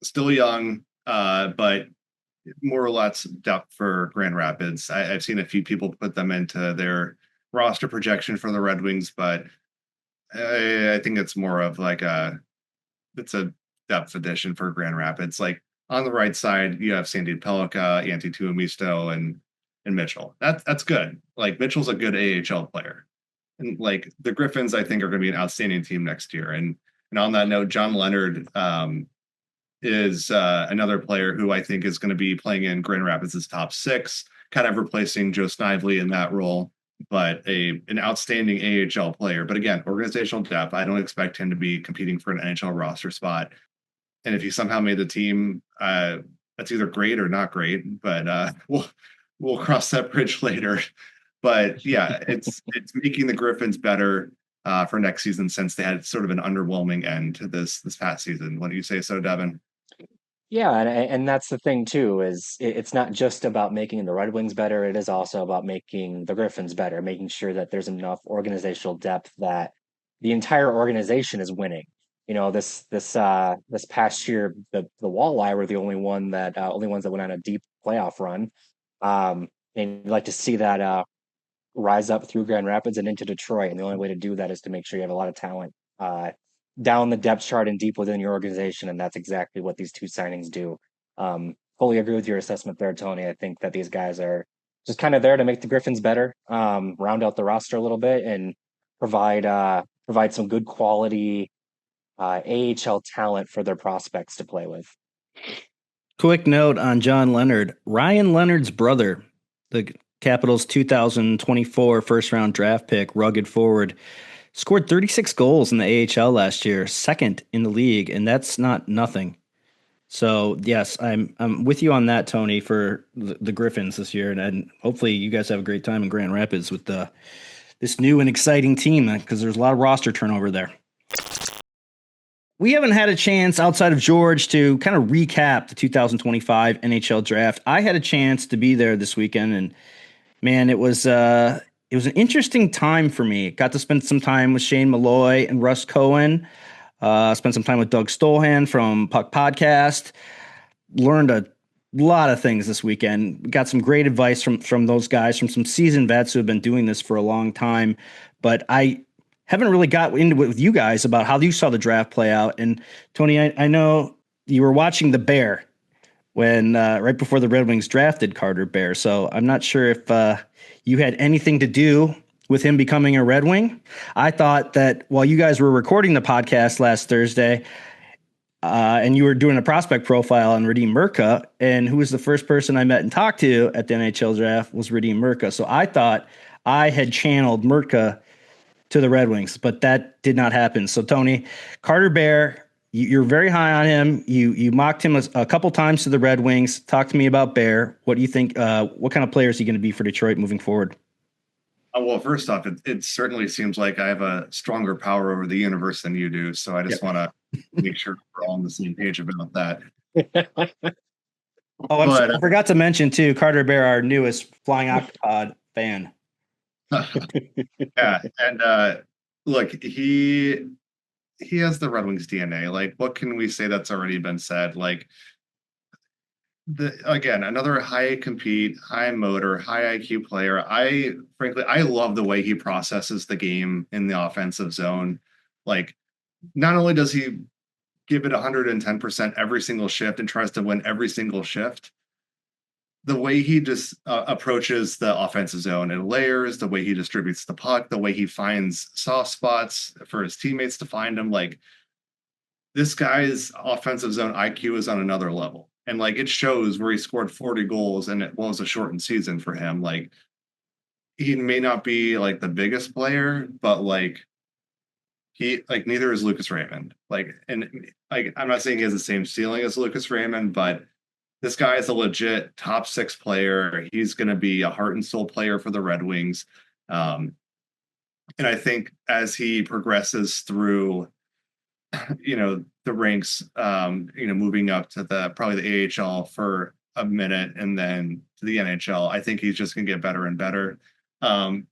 D: Still young, but more or less depth for Grand Rapids. I've seen a few people put them into their roster projection for the Red Wings, but I think it's more of like it's a depth addition for Grand Rapids. Like on the right side, you have Sandy Pellica, Antti Tuomisto, and Mitchell. That's good. Like Mitchell's a good AHL player. And like the Griffins, I think, are going to be an outstanding team next year. And on that note, John Leonard is another player who I think is going to be playing in Grand Rapids' top six, kind of replacing Joe Snively in that role, but an outstanding AHL player. But again, organizational depth, I don't expect him to be competing for an NHL roster spot. And if he somehow made the team, that's either great or not great, but we'll cross that bridge later. But yeah, it's making the Griffins better for next season, since they had sort of an underwhelming end to this past season. Wouldn't you say so, Devin?
E: Yeah, and that's the thing too, is it's not just about making the Red Wings better, it is also about making the Griffins better, making sure that there's enough organizational depth that the entire organization is winning. You know, this past year, the Walleye were the only ones that went on a deep playoff run. And you'd like to see that rise up through Grand Rapids and into Detroit. And the only way to do that is to make sure you have a lot of talent down the depth chart and deep within your organization. And that's exactly what these two signings do. Fully agree with your assessment there, Tony. I think that these guys are just kind of there to make the Griffins better, round out the roster a little bit, and provide some good quality AHL talent for their prospects to play with.
C: Quick note on John Leonard. Ryan Leonard's brother, the Capitals 2024 first-round draft pick, rugged forward, scored 36 goals in the AHL last year, second in the league, and that's not nothing. So, yes, I'm with you on that, Tony, for the Griffins this year, and hopefully you guys have a great time in Grand Rapids with this new and exciting team, because there's a lot of roster turnover there. We haven't had a chance outside of George to kind of recap the 2025 NHL Draft. I had a chance to be there this weekend, and man, it was an interesting time for me. Got to spend some time with Shane Malloy and Russ Cohen. Spent some time with Doug Stolhan from Puck Podcast. Learned a lot of things this weekend. Got some great advice from those guys, from some seasoned vets who have been doing this for a long time. But I haven't really got into it with you guys about how you saw the draft play out. And Tony, I know you were watching the Bear when right before the Red Wings drafted Carter Bear. So I'm not sure if you had anything to do with him becoming a Red Wing. I thought that while you guys were recording the podcast last Thursday, and you were doing a prospect profile on Radim Murka, and who was the first person I met and talked to at the NHL Draft was Radim Murka. So I thought I had channeled Murka to the Red Wings, but that did not happen. So Tony, Carter Bear, you're very high on him. You mocked him a couple times to the Red Wings. Talk to me about Bear. What do you think? What kind of player is he going to be for Detroit moving forward?
D: Well, first off, it certainly seems like I have a stronger power over the universe than you do. So I just want to make sure we're all on the same page about that.
C: I forgot to mention too, Carter Bear, our newest Flying Octopus fan.
D: Yeah, and look, he has the Red Wings DNA. Like, what can we say that's already been said? Like, again, another high compete, high motor, high IQ player. Frankly, I love the way he processes the game in the offensive zone. Like, not only does he give it 110% every single shift and tries to win every single shift, the way he just approaches the offensive zone in layers, the way he distributes the puck, the way he finds soft spots for his teammates to find him, like, this guy's offensive zone IQ is on another level. And like, it shows where he scored 40 goals and it was a shortened season for him. Like, he may not be like the biggest player, but like, neither is Lucas Raymond. Like, and like, I'm not saying he has the same ceiling as Lucas Raymond, but this guy is a legit top 6 player. He's going to be a heart and soul player for the Red Wings. And I think as he progresses through, the ranks, moving up to probably the AHL for a minute and then to the NHL, I think he's just going to get better and better. And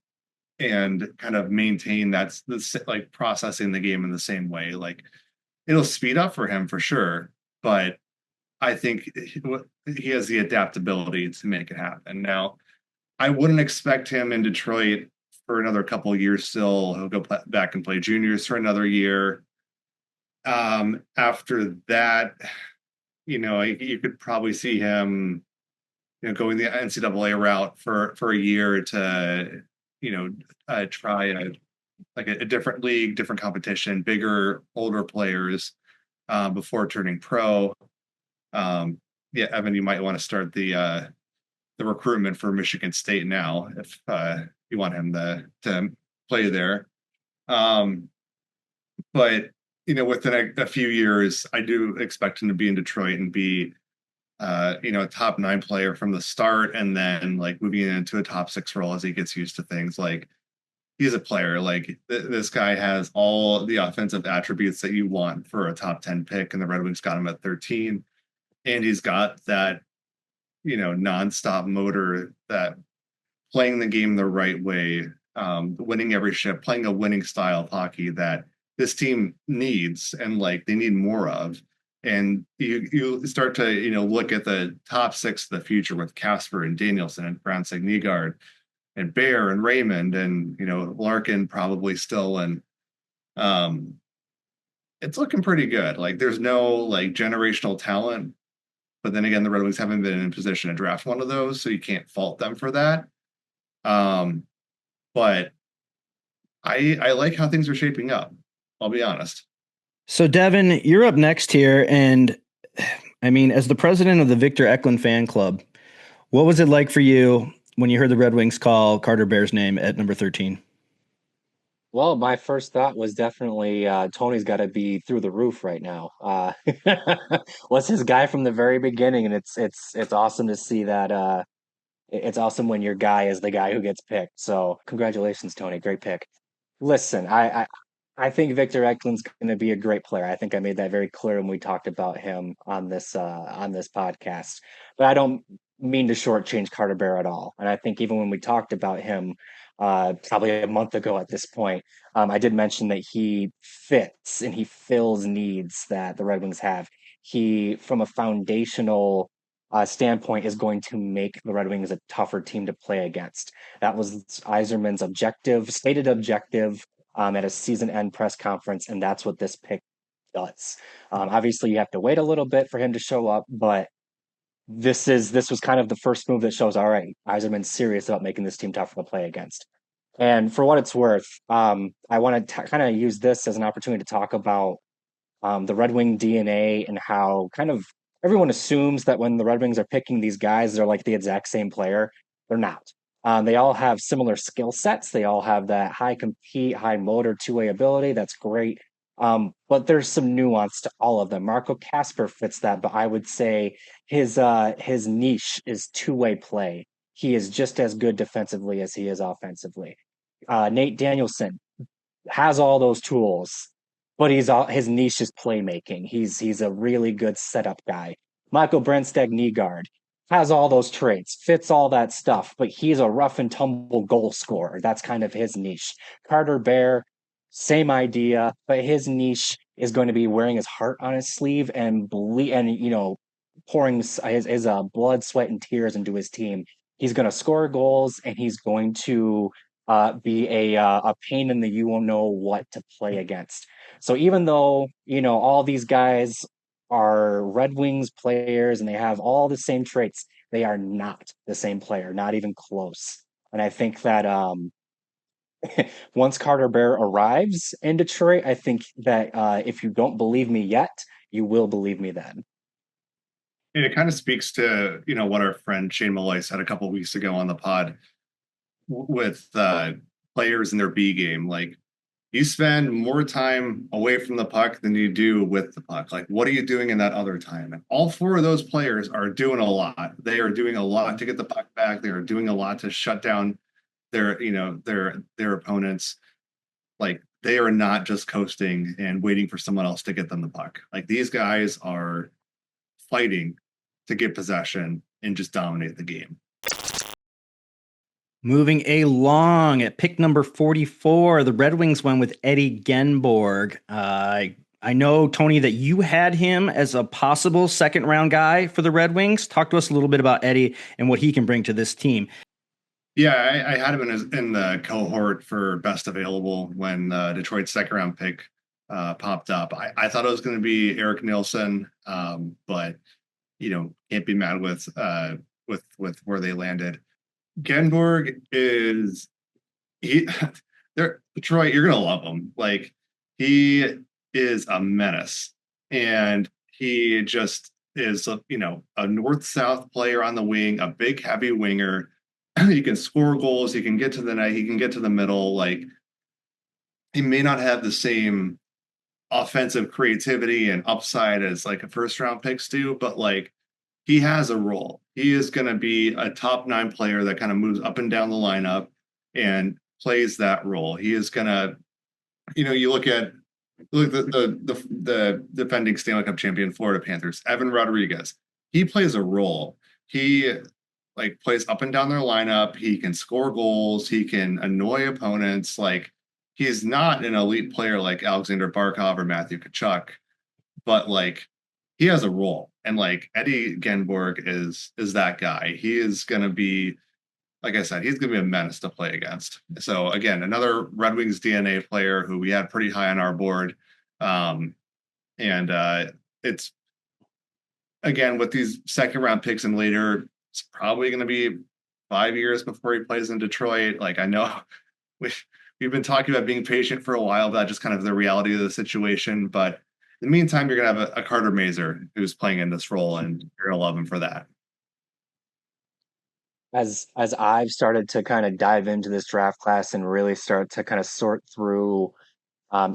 D: kind of maintain that's like processing the game in the same way. Like, it'll speed up for him for sure, but I think he has the adaptability to make it happen. Now, I wouldn't expect him in Detroit for another couple of years still. He'll go back and play juniors for another year. After that, you could probably see him, going the NCAA route for a year to, try a different league, different competition, bigger, older players, before turning pro. Evan, you might want to start the recruitment for Michigan State now if you want him to play there. But within a few years, I do expect him to be in Detroit and be a top 9 player from the start, and then like moving into a top 6 role as he gets used to things. Like, he's a player. Like, this guy has all the offensive attributes that you want for a top 10 pick, and the Red Wings got him at 13. And he's got that, nonstop motor, that playing the game the right way, winning every shift, playing a winning style of hockey that this team needs, and like they need more of. And you start to, look at the top 6 of the future with Casper and Danielson and Francis Nygaard and Bear and Raymond and, Larkin probably still. And it's looking pretty good. Like, there's no like generational talent, but then again, the Red Wings haven't been in a position to draft one of those, so you can't fault them for that. But I like how things are shaping up. I'll be honest.
C: So, Devin, you're up next here. And I mean, as the president of the Victor Eklund fan club, what was it like for you when you heard the Red Wings call Carter Bear's name at number 13?
E: Well, my first thought was definitely Tony's got to be through the roof right now. Was his guy from the very beginning, and it's awesome to see that. It's awesome when your guy is the guy who gets picked. So congratulations, Tony, great pick. Listen, I think Victor Eklund's going to be a great player. I think I made that very clear when we talked about him on this podcast. But I don't mean to shortchange Carter Bear at all. And I think even when we talked about him probably a month ago at this point, I did mention that he fits and he fills needs that the Red Wings have. He, from a foundational standpoint, is going to make the Red Wings a tougher team to play against. That was Yzerman's stated objective at a season-end press conference, and that's what this pick does. Obviously, you have to wait a little bit for him to show up, but this was kind of the first move that shows, all right, Yzerman's serious about making this team tougher to play against. And for what it's worth, I want to kind of use this as an opportunity to talk about the Red Wing DNA and how kind of everyone assumes that when the Red Wings are picking these guys, they're like the exact same player. They're not. They all have similar skill sets. They all have that high compete, high motor, two-way ability. That's great. But there's some nuance to all of them. Marco Kasper fits that, but I would say his niche is two-way play. He is just as good defensively as he is offensively. Nate Danielson has all those tools, but his niche is playmaking. He's a really good setup guy. Michael Brenstad-Nygaard has all those traits, fits all that stuff, but he's a rough and tumble goal scorer. That's kind of his niche. Carter Bear, same idea, but his niche is going to be wearing his heart on his sleeve and pouring his blood, sweat, and tears into his team. He's going to score goals, and he's going to be a pain in the you won't know what to play against. So even though all these guys are Red Wings players and they have all the same traits, they are not the same player, not even close. And I think that once Carter Bear arrives in Detroit, I think that if you don't believe me yet, you will believe me then.
D: It kind of speaks to, what our friend Shane Malloy said a couple of weeks ago on the pod with players in their B game. Like, you spend more time away from the puck than you do with the puck. Like, what are you doing in that other time? And all four of those players are doing a lot. They are doing a lot to get the puck back. They are doing a lot to shut down their opponents. Like, they are not just coasting and waiting for someone else to get them the puck. Like, these guys are fighting to get possession and just dominate the game.
C: Moving along at pick number 44, the Red Wings went with Eddie Genborg. I know, Tony, that you had him as a possible second round guy for the Red Wings. Talk to us a little bit about Eddie and what he can bring to this team.
D: Yeah, I had him in the cohort for best available when Detroit's second round pick popped up. I thought it was going to be Eric Nilsson, but can't be mad with where they landed. Genborg is Detroit. You're gonna love him. Like, he is a menace, and he just is a north-south player on the wing, a big heavy winger. He can score goals. He can get to the net. He can get to the middle. Like, he may not have the same offensive creativity and upside as like a first-round picks do, but like, he has a role. He is going to be a top 9 player that kind of moves up and down the lineup and plays that role. He is going to, you look at the defending Stanley Cup champion Florida Panthers, Evan Rodriguez. He plays a role. He plays up and down their lineup. He can score goals. He can annoy opponents. Like, he's not an elite player like Alexander Barkov or Matthew Tkachuk, but like, he has a role. And like, Eddie Genborg is that guy. He is going to be, like I said, he's going to be a menace to play against. So again, another Red Wings DNA player who we had pretty high on our board. It's, again, with these second round picks and later, it's probably going to be 5 years before he plays in Detroit. Like, I know we've been talking about being patient for a while, but that's just kind of the reality of the situation. But in the meantime, you're going to have a Carter Mazer who's playing in this role, and you're going to love him for that.
E: As I've started to kind of dive into this draft class and really start to kind of sort through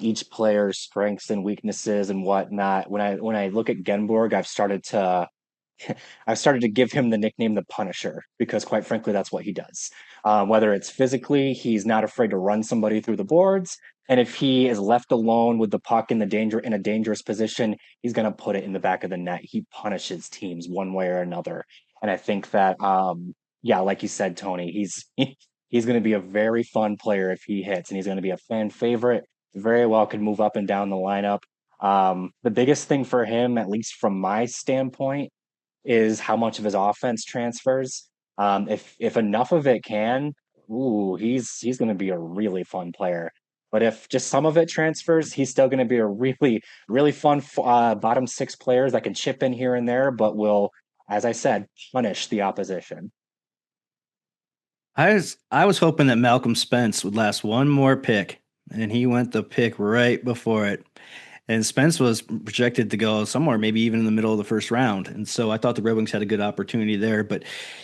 E: each player's strengths and weaknesses and whatnot, when I look at Genborg, I've started to give him the nickname the Punisher, because quite frankly, that's what he does. Whether it's physically, he's not afraid to run somebody through the boards. And if he is left alone with the puck in a dangerous position, he's going to put it in the back of the net. He punishes teams one way or another. And I think that, like you said, Tony, he's going to be a very fun player if he hits, and he's going to be a fan favorite. Very well could move up and down the lineup. The biggest thing for him, at least from my standpoint, is how much of his offense transfers. If enough of it can, he's going to be a really fun player. But if just some of it transfers, he's still going to be a really, really fun bottom 6 players that can chip in here and there, but will, as I said, punish the opposition.
C: I was hoping that Malcolm Spence would last one more pick, and he went the pick right before it. And Spence was projected to go somewhere, maybe even in the middle of the first round. And so I thought the Red Wings had a good opportunity there. But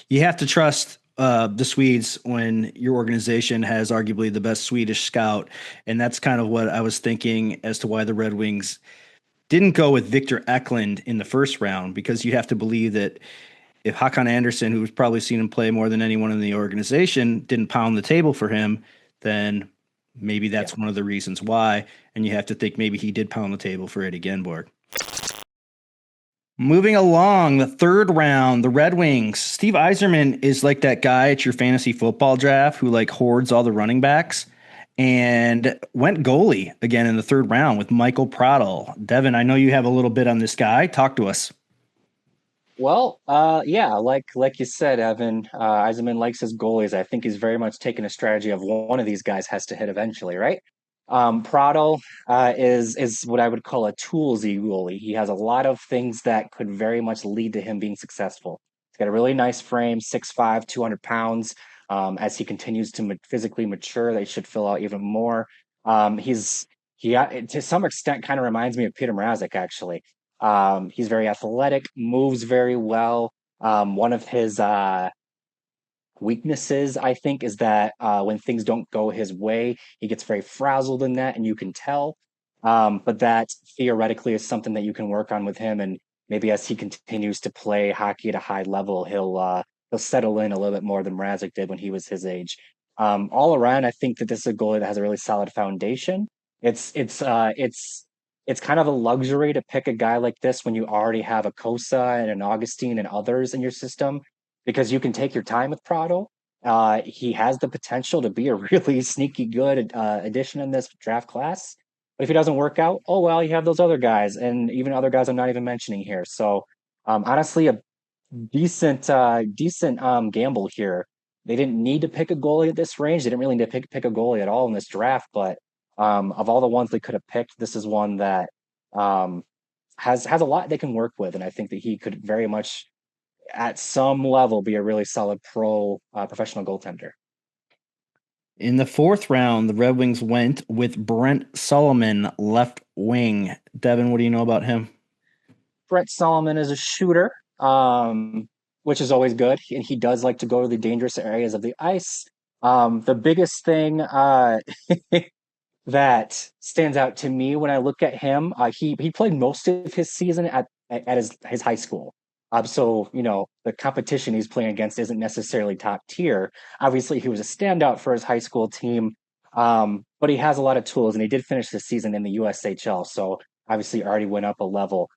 C: you have to trust the Swedes when your organization has arguably the best Swedish scout. And that's kind of what I was thinking as to why the Red Wings didn't go with Victor Eklund in the first round, because you have to believe that if Håkan Andersson, who's probably seen him play more than anyone in the organization, didn't pound the table for him, then maybe that's one of the reasons why. And you have to think maybe he did pound the table for Eddie Genborg. Moving along, the third round, the Red Wings. Steve Yzerman is like that guy at your fantasy football draft who like hoards all the running backs, and went goalie again in the third round with Michael Prattle. Devin, I know you have a little bit on this guy. Talk to us.
E: Well, like you said, Evan, Yzerman likes his goalies. I think he's very much taken a strategy of one of these guys has to hit eventually, right? Prattle is what I would call a toolsy goalie. He has a lot of things that could very much lead to him being successful. He's got a really nice frame, 6'5", 200 pounds. As he continues to physically mature, they should fill out even more. He to some extent kind of reminds me of Peter Mrazek, actually. He's very athletic, moves very well. One of his weaknesses, I think, is that when things don't go his way, he gets very frazzled in that, and you can tell. But that theoretically is something that you can work on with him, and maybe as he continues to play hockey at a high level, he'll settle in a little bit more than Mrazek did when he was his age. All around, I think that this is a goalie that has a really solid foundation. It's kind of a luxury to pick a guy like this when you already have a Kosa and an Augustine and others in your system, because you can take your time with Prado. He has the potential to be a really sneaky good addition in this draft class. But if he doesn't work out, oh well, you have those other guys, and even other guys I'm not even mentioning here. So honestly, a decent gamble here. They didn't need to pick a goalie at this range. They didn't really need to pick a goalie at all in this draft. But of all the ones they could have picked, this is one that has a lot they can work with, and I think that he could very much, at some level, be a really solid professional goaltender.
C: In the fourth round, the Red Wings went with Brent Solomon, left wing. Devin, what do you know about him?
E: Brent Solomon is a shooter, which is always good, and he does like to go to the dangerous areas of the ice. The biggest thing that stands out to me when I look at him, he played most of his season at his high school. So, the competition he's playing against isn't necessarily top tier. Obviously, he was a standout for his high school team, but he has a lot of tools, and he did finish the season in the USHL. So obviously already went up a level.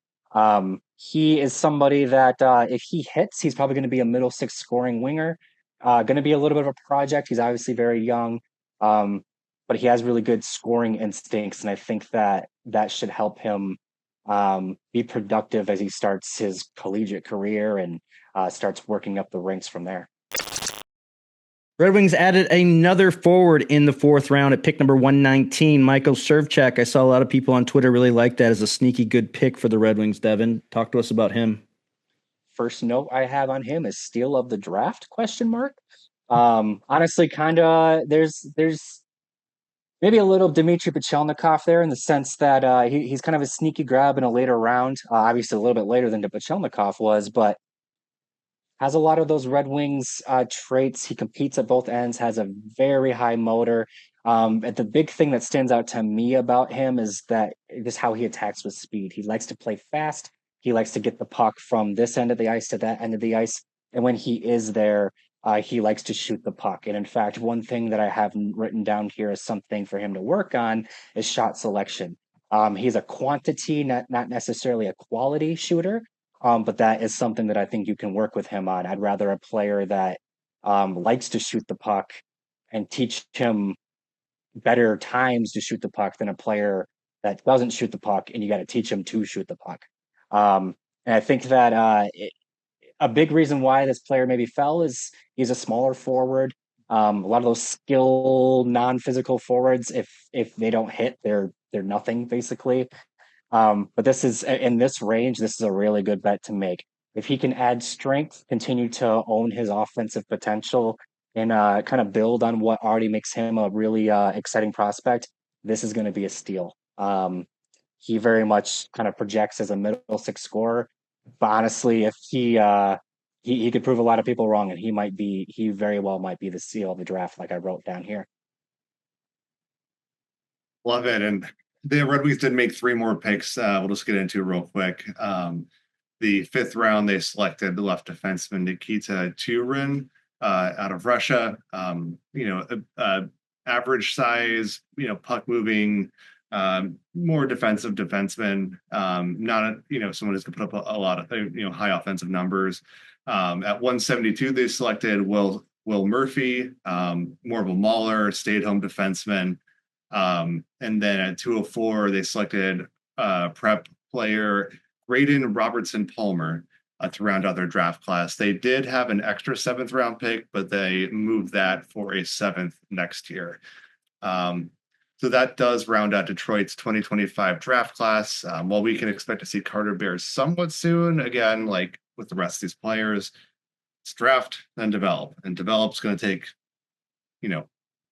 E: He is somebody that if he hits, he's probably going to be a middle six scoring winger. Going to be a little bit of a project. He's obviously very young, but he has really good scoring instincts, and I think that should help him be productive as he starts his collegiate career and starts working up the ranks from there.
C: Red Wings added another forward in the fourth round at pick number 119, Michael Servchak. I saw a lot of people on Twitter really like that as a sneaky good pick for the Red Wings. Devin, talk to us about him.
E: First note I have on him is steal of the draft, ? Honestly, kind of, there's maybe a little Dmitry Pachelnikov there in the sense that he's kind of a sneaky grab in a later round, obviously a little bit later than Pachelnikov was, but has a lot of those Red Wings traits. He competes at both ends, has a very high motor. And the big thing that stands out to me about him is that just how he attacks with speed. He likes to play fast. He likes to get the puck from this end of the ice to that end of the ice. And when he is there, he likes to shoot the puck. And in fact, one thing that I have written down here as something for him to work on is shot selection. He's a quantity, not necessarily a quality shooter, but that is something that I think you can work with him on. I'd rather a player that likes to shoot the puck and teach him better times to shoot the puck than a player that doesn't shoot the puck and you got to teach him to shoot the puck. And I think that a big reason why this player maybe fell is he's a smaller forward. A lot of those skill non-physical forwards, if they don't hit, they're nothing basically. But this is in this range, this is a really good bet to make. If he can add strength, continue to own his offensive potential, and kind of build on what already makes him a really exciting prospect, this is going to be a steal. He very much kind of projects as a middle six scorer, but honestly, if he could prove a lot of people wrong, and he very well might be the steal of the draft, like I wrote down here.
D: Love it. And the Red Wings did make 3 more picks. We'll just get into real quick. The 5th round, they selected the left defenseman Nikita Turin out of Russia. Average size, puck moving, more defensive defenseman. Not someone who's going to put up a lot of high offensive numbers. At 172, they selected Will Murphy, more of a mauler, stay-at-home defenseman. And then at 204, they selected prep player Graydon Robertson Palmer to round out their draft class. They did have an extra 7th round pick, but they moved that for a 7th next year. So that does round out Detroit's 2025 draft class. While we can expect to see Carter Bears somewhat soon, again, like with the rest of these players, it's draft, then develop. And develop's going to take,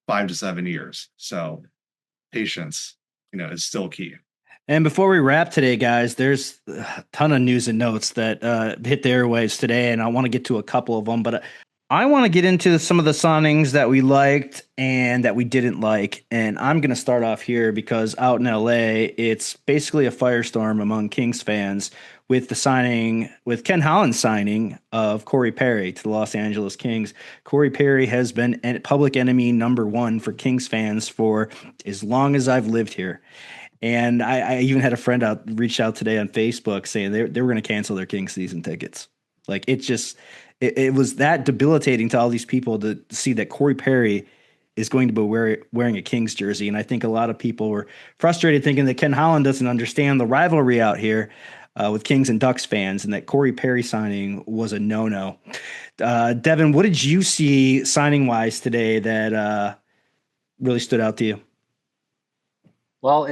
D: 5 to 7 years. So patience, is still key.
C: And before we wrap today, guys, there's a ton of news and notes that hit the airwaves today, and I want to get to a couple of them. But I want to get into some of the signings that we liked and that we didn't like. And I'm going to start off here because out in LA, it's basically a firestorm among Kings fans with Ken Holland's signing of Corey Perry to the Los Angeles Kings. Corey Perry has been public enemy number one for Kings fans for as long as I've lived here. And I even had a friend reach out today on Facebook saying they were going to cancel their Kings season tickets. Like it was that debilitating to all these people to see that Corey Perry is going to be wearing a Kings jersey. And I think a lot of people were frustrated thinking that Ken Holland doesn't understand the rivalry out here with Kings and Ducks fans, and that Corey Perry signing was a no-no. Devin, what did you see signing-wise today that really stood out to you?
E: Well,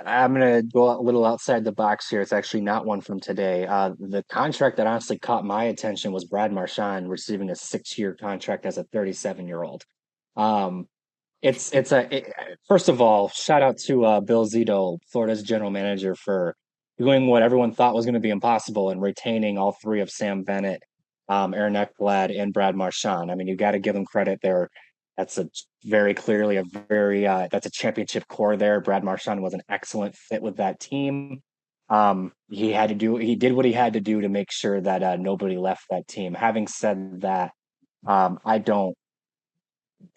E: I'm going to go a little outside the box here. It's actually not one from today. The contract that honestly caught my attention was Brad Marchand receiving a 6-year contract as a 37-year-old. First of all, shout out to Bill Zito, Florida's general manager, for doing what everyone thought was going to be impossible and retaining all three of Sam Bennett, Aaron Ekblad, and Brad Marchand. I mean, you got to give them credit there. That's that's a championship core there. Brad Marchand was an excellent fit with that team. He did what he had to do to make sure that nobody left that team. Having said that,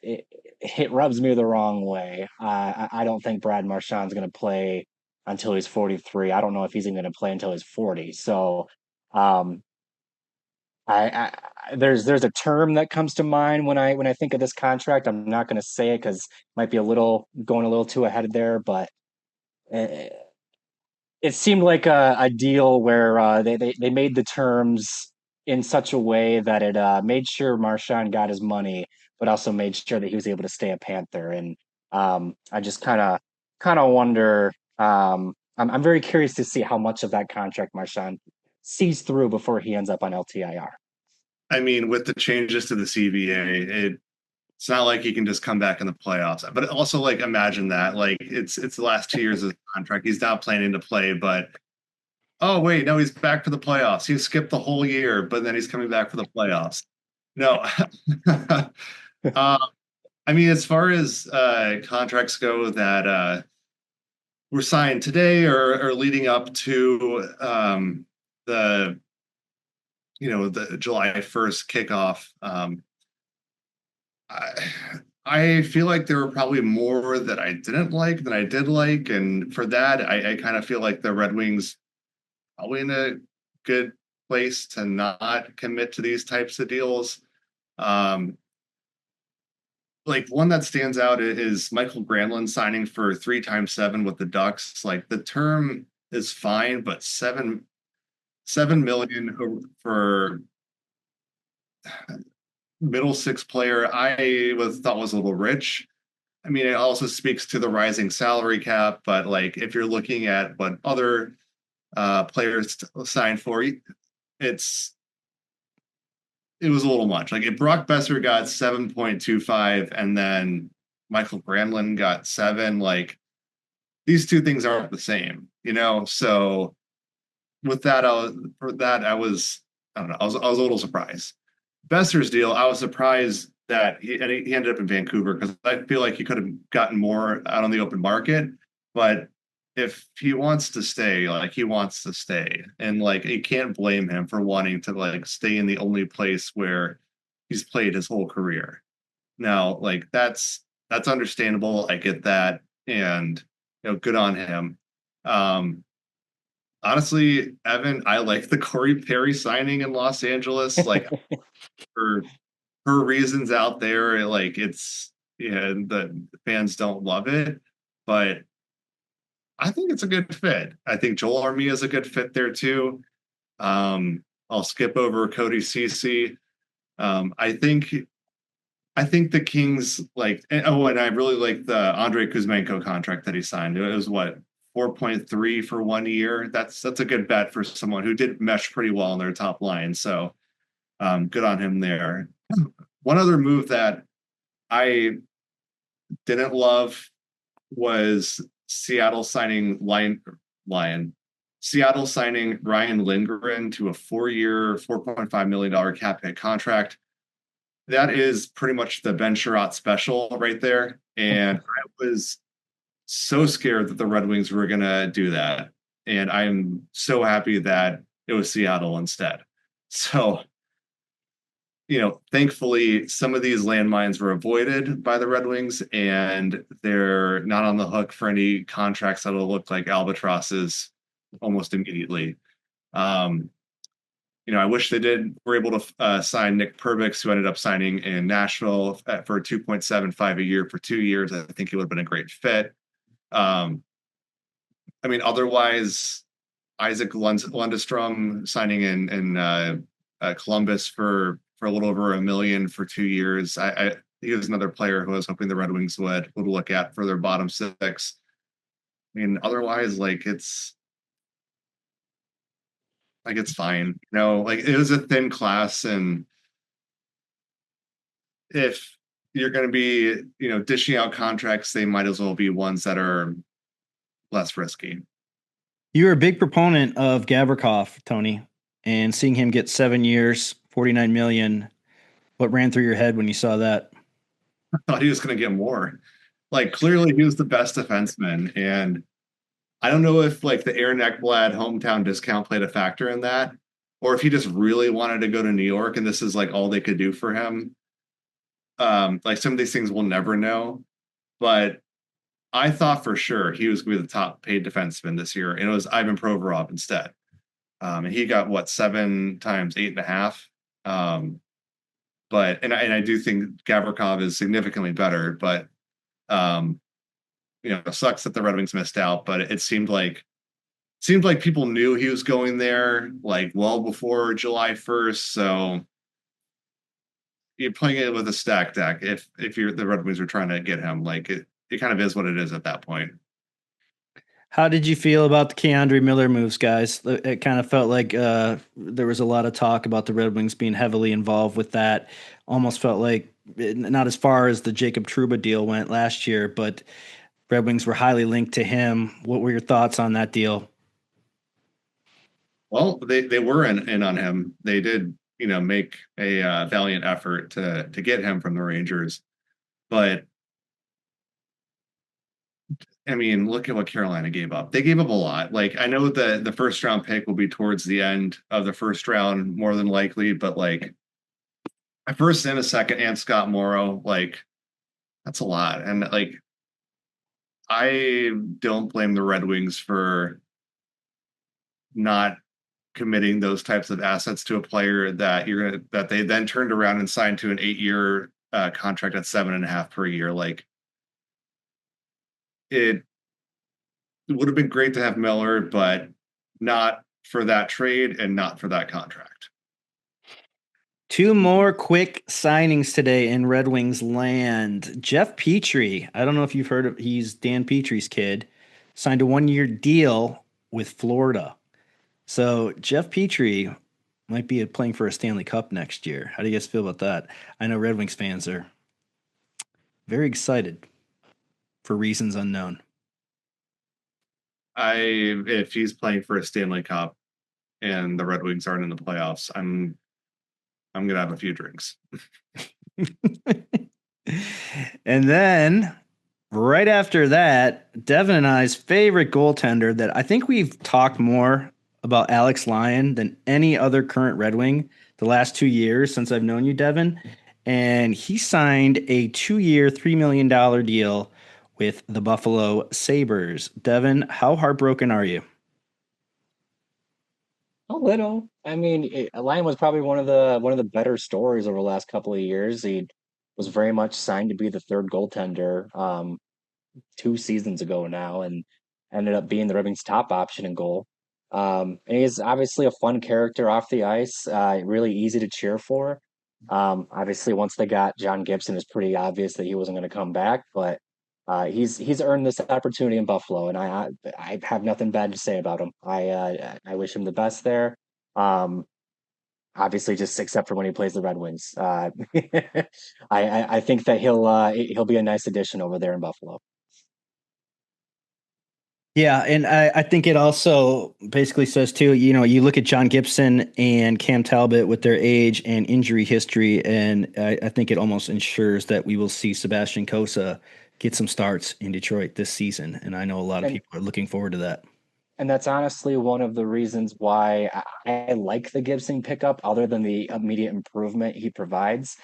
E: it rubs me the wrong way. I don't think Brad Marchand's going to play until he's 43. I don't know if he's even going to play until he's 40. So, there's a term that comes to mind when I think of this contract. I'm not going to say it because it might be going a little too ahead there, but it seemed like a deal where they made the terms in such a way that it made sure Marchand got his money, but also made sure that he was able to stay a Panther. And I just kind of wonder. I'm very curious to see how much of that contract Marchand sees through before he ends up on LTIR.
D: I mean, with the changes to the CBA, it's not like he can just come back in the playoffs. But also, like, imagine that. Like, it's the last 2 years of the contract. He's not planning to play, but oh wait, no, he's back for the playoffs. He skipped the whole year, but then he's coming back for the playoffs. No. I mean, as far as contracts go that were signed today or leading up to the July 1st kickoff, I feel like there were probably more that I didn't like than I did like. And for that, I kind of feel like the Red Wings probably in a good place to not commit to these types of deals. Like, one that stands out is Michael Granlund signing for 3 times 7 with the Ducks. Like, the term is fine, but $7 million for middle six player, I thought was a little rich. I mean, it also speaks to the rising salary cap, but like, if you're looking at what other players signed for, it was a little much. Like, if Brock Besser got 7.25 and then Michael Granlund got 7, like, these two things aren't the same, So with that, I was a little surprised. Besser's deal, I was surprised that he ended up in Vancouver, because I feel like he could have gotten more out on the open market. But if he wants to stay, like, he wants to stay, and like, you can't blame him for wanting to like stay in the only place where he's played his whole career. Now, like, that's understandable. I get that, and good on him. Honestly, Evan, I like the Corey Perry signing in Los Angeles. Like, for reasons out there, like, the fans don't love it, but I think it's a good fit. I think Joel Armia is a good fit there too. I'll skip over Cody Ceci. I think the Kings and I really like the Andrei Kuzmenko contract that he signed. It was 4.3 for 1 year. That's a good bet for someone who did mesh pretty well on their top line. So good on him there. One other move that I didn't love was Seattle signing Ryan Lindgren to a 4-year, $4.5 million cap hit contract. that is pretty much the Ben Sherratt special right there. And I was so scared that the Red Wings were going to do that. And I'm so happy that it was Seattle instead. So, thankfully, some of these landmines were avoided by the Red Wings, and they're not on the hook for any contracts that'll look like albatrosses almost immediately. I wish they were able to sign Nick Perbix, who ended up signing in Nashville for 2.75 a year for 2 years. I think he would have been a great fit. Otherwise, Isaac Lundestrom signing in Columbus for a little over $1 million for 2 years. He was another player who I was hoping the Red Wings would look at for their bottom six. Otherwise, it's fine. It was a thin class, and if you're going to be, dishing out contracts, they might as well be ones that are less risky.
C: You're a big proponent of Gavrikov, Tony, and seeing him get 7 years, $49 million. What ran through your head when you saw that?
D: I thought he was going to get more. Clearly he was the best defenseman, and I don't know if the Aaron Ekblad hometown discount played a factor in that, or if he just really wanted to go to New York and this is all they could do for him. Some of these things we'll never know, but I thought for sure he was going to be the top paid defenseman this year, and it was Ivan Provorov instead. And he got 7 times 8.5. And I do think Gavrikov is significantly better, but it sucks that the Red Wings missed out. But it seemed like people knew he was going there well before July 1st. So you're playing it with a stacked deck if you're the Red Wings are trying to get him. It kind of is what it is at that point.
C: How did you feel about the Keandre Miller moves, guys? It kind of felt like there was a lot of talk about the Red Wings being heavily involved with that. Almost felt like not as far as the Jacob Trouba deal went last year, but Red Wings were highly linked to him. What were your thoughts on that deal?
D: Well, they were in on him. They did, make a valiant effort to get him from the Rangers, but look at what Carolina gave up. They gave up a lot. I know that the first round pick will be towards the end of the first round, more than likely, but a first and a second and Scott Morrow, that's a lot. And I don't blame the Red Wings for not committing those types of assets to a player that they then turned around and signed to an 8-year contract at 7.5 per year. It would have been great to have Miller, but not for that trade and not for that contract.
C: 2 more quick signings today in Red Wings land. Jeff Petrie, I don't know if you've heard of, he's Dan Petrie's kid, signed a 1-year deal with Florida. So Jeff Petrie might be playing for a Stanley Cup next year. How do you guys feel about that? I know Red Wings fans are very excited for reasons unknown.
D: If he's playing for a Stanley Cup and the Red Wings aren't in the playoffs, I'm gonna have a few drinks.
C: And then right after that, Devin and I's favorite goaltender that I think we've talked more about Alex Lyon than any other current Red Wing the last 2 years since I've known you, Devin. And he signed a 2-year, $3 million deal with the Buffalo Sabres. Devin, how heartbroken are you?
E: A little. Lyon was probably one of the better stories over the last couple of years. He was very much signed to be the third goaltender 2 seasons ago now, and ended up being the Red Wings' top option in goal. And he's obviously a fun character off the ice, really easy to cheer for. Obviously, once they got John Gibson, it's pretty obvious that he wasn't going to come back, but he's earned this opportunity in Buffalo, and I have nothing bad to say about him. I wish him the best there. Obviously, just except for when he plays the Red Wings. I think that he'll be a nice addition over there in Buffalo.
C: Yeah, and I think it also basically says too, you look at John Gibson and Cam Talbot with their age and injury history, and I think it almost ensures that we will see Sebastian Cossa get some starts in Detroit this season. And I know a lot of
E: And
C: people are looking forward to that.
E: and that's honestly one of the reasons why I like the Gibson pickup, other than the immediate improvement he provides.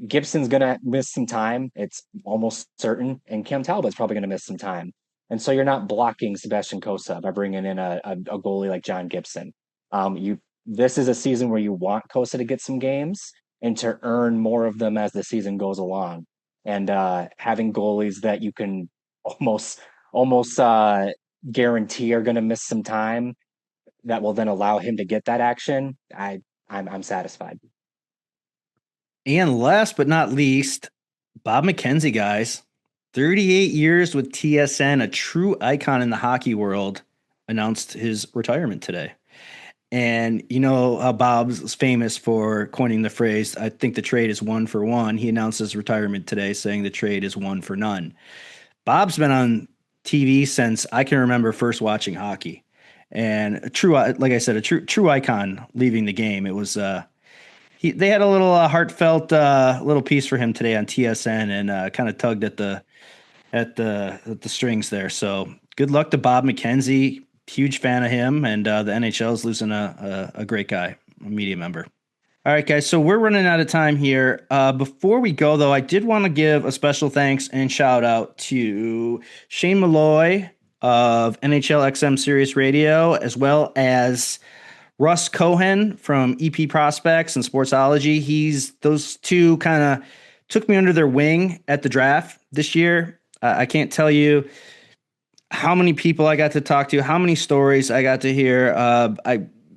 E: Gibson's going to miss some time. It's almost certain. And Cam Talbot's probably going to miss some time. And so you're not blocking Sebastian Cossa by bringing in a goalie like John Gibson. This is a season where you want Cossa to get some games and to earn more of them as the season goes along. And having goalies that you can almost guarantee are going to miss some time, that will then allow him to get that action. I'm satisfied.
C: And last but not least, Bob McKenzie, guys, 38 years with TSN, a true icon in the hockey world, announced his retirement today. And Bob's famous for coining the phrase, I think the trade is 1 for 1. He announced his retirement today, saying the trade is 1 for none. Bob's been on TV since I can remember first watching hockey, and like I said, a true icon leaving the game. It was they had a little heartfelt little piece for him today on TSN, and kind of tugged at the strings there. So good luck to Bob McKenzie. Huge fan of him, and the NHL is losing a great guy, a media member. All right, guys, so we're running out of time here. Before we go, though, I did want to give a special thanks and shout out to Shane Malloy of NHL XM Sirius Radio, as well as Russ Cohen from EP Prospects and Sportsology. Those two kind of took me under their wing at the draft this year. I can't tell you how many people I got to talk to, how many stories I got to hear.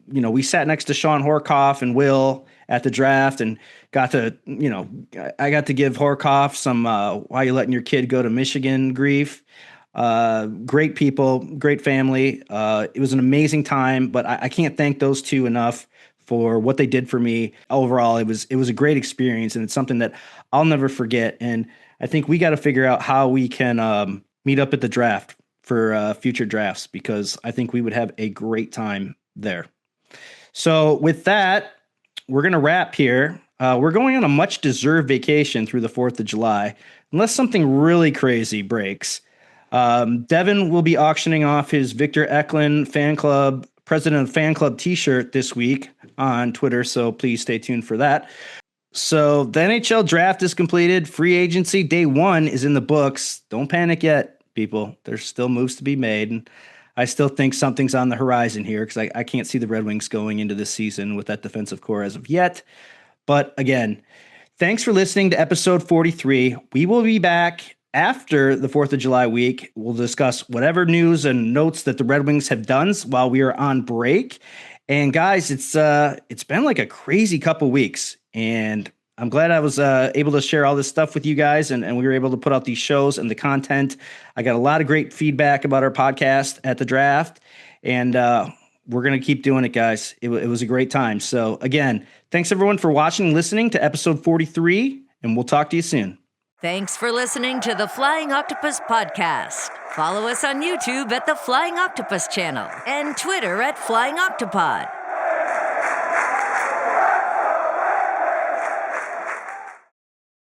C: We sat next to Sean Horkoff and Will at the draft, and I got to give Horkoff some why you letting your kid go to Michigan grief. Great people, great family. It was an amazing time, but I can't thank those two enough for what they did for me. Overall, it was a great experience, and it's something that I'll never forget. And I think we got to figure out how we can meet up at the draft for future drafts, because I think we would have a great time there. So with that, we're going to wrap here. We're going on a much-deserved vacation through the 4th of July, unless something really crazy breaks. Devin will be auctioning off his Victor Eklund president of fan club t-shirt this week on Twitter, so please stay tuned for that. So the NHL draft is completed. Free agency day 1 is in the books. Don't panic yet, people. There's still moves to be made, and I still think something's on the horizon here, because I can't see the Red Wings going into this season with that defensive core as of yet. But again, thanks for listening to episode 43. We will be back after the 4th of July week. We'll discuss whatever news and notes that the Red Wings have done while we are on break. And guys, it's been like a crazy couple weeks, and I'm glad I was able to share all this stuff with you guys, and we were able to put out these shows and the content. I got a lot of great feedback about our podcast at the draft, and we're going to keep doing it, guys. It was a great time. So again, thanks everyone for watching and listening to episode 43, and we'll talk to you soon.
A: Thanks for listening to the Flying Octopus Podcast. Follow us on YouTube at the Flying Octopus channel and Twitter at Flying Octopod.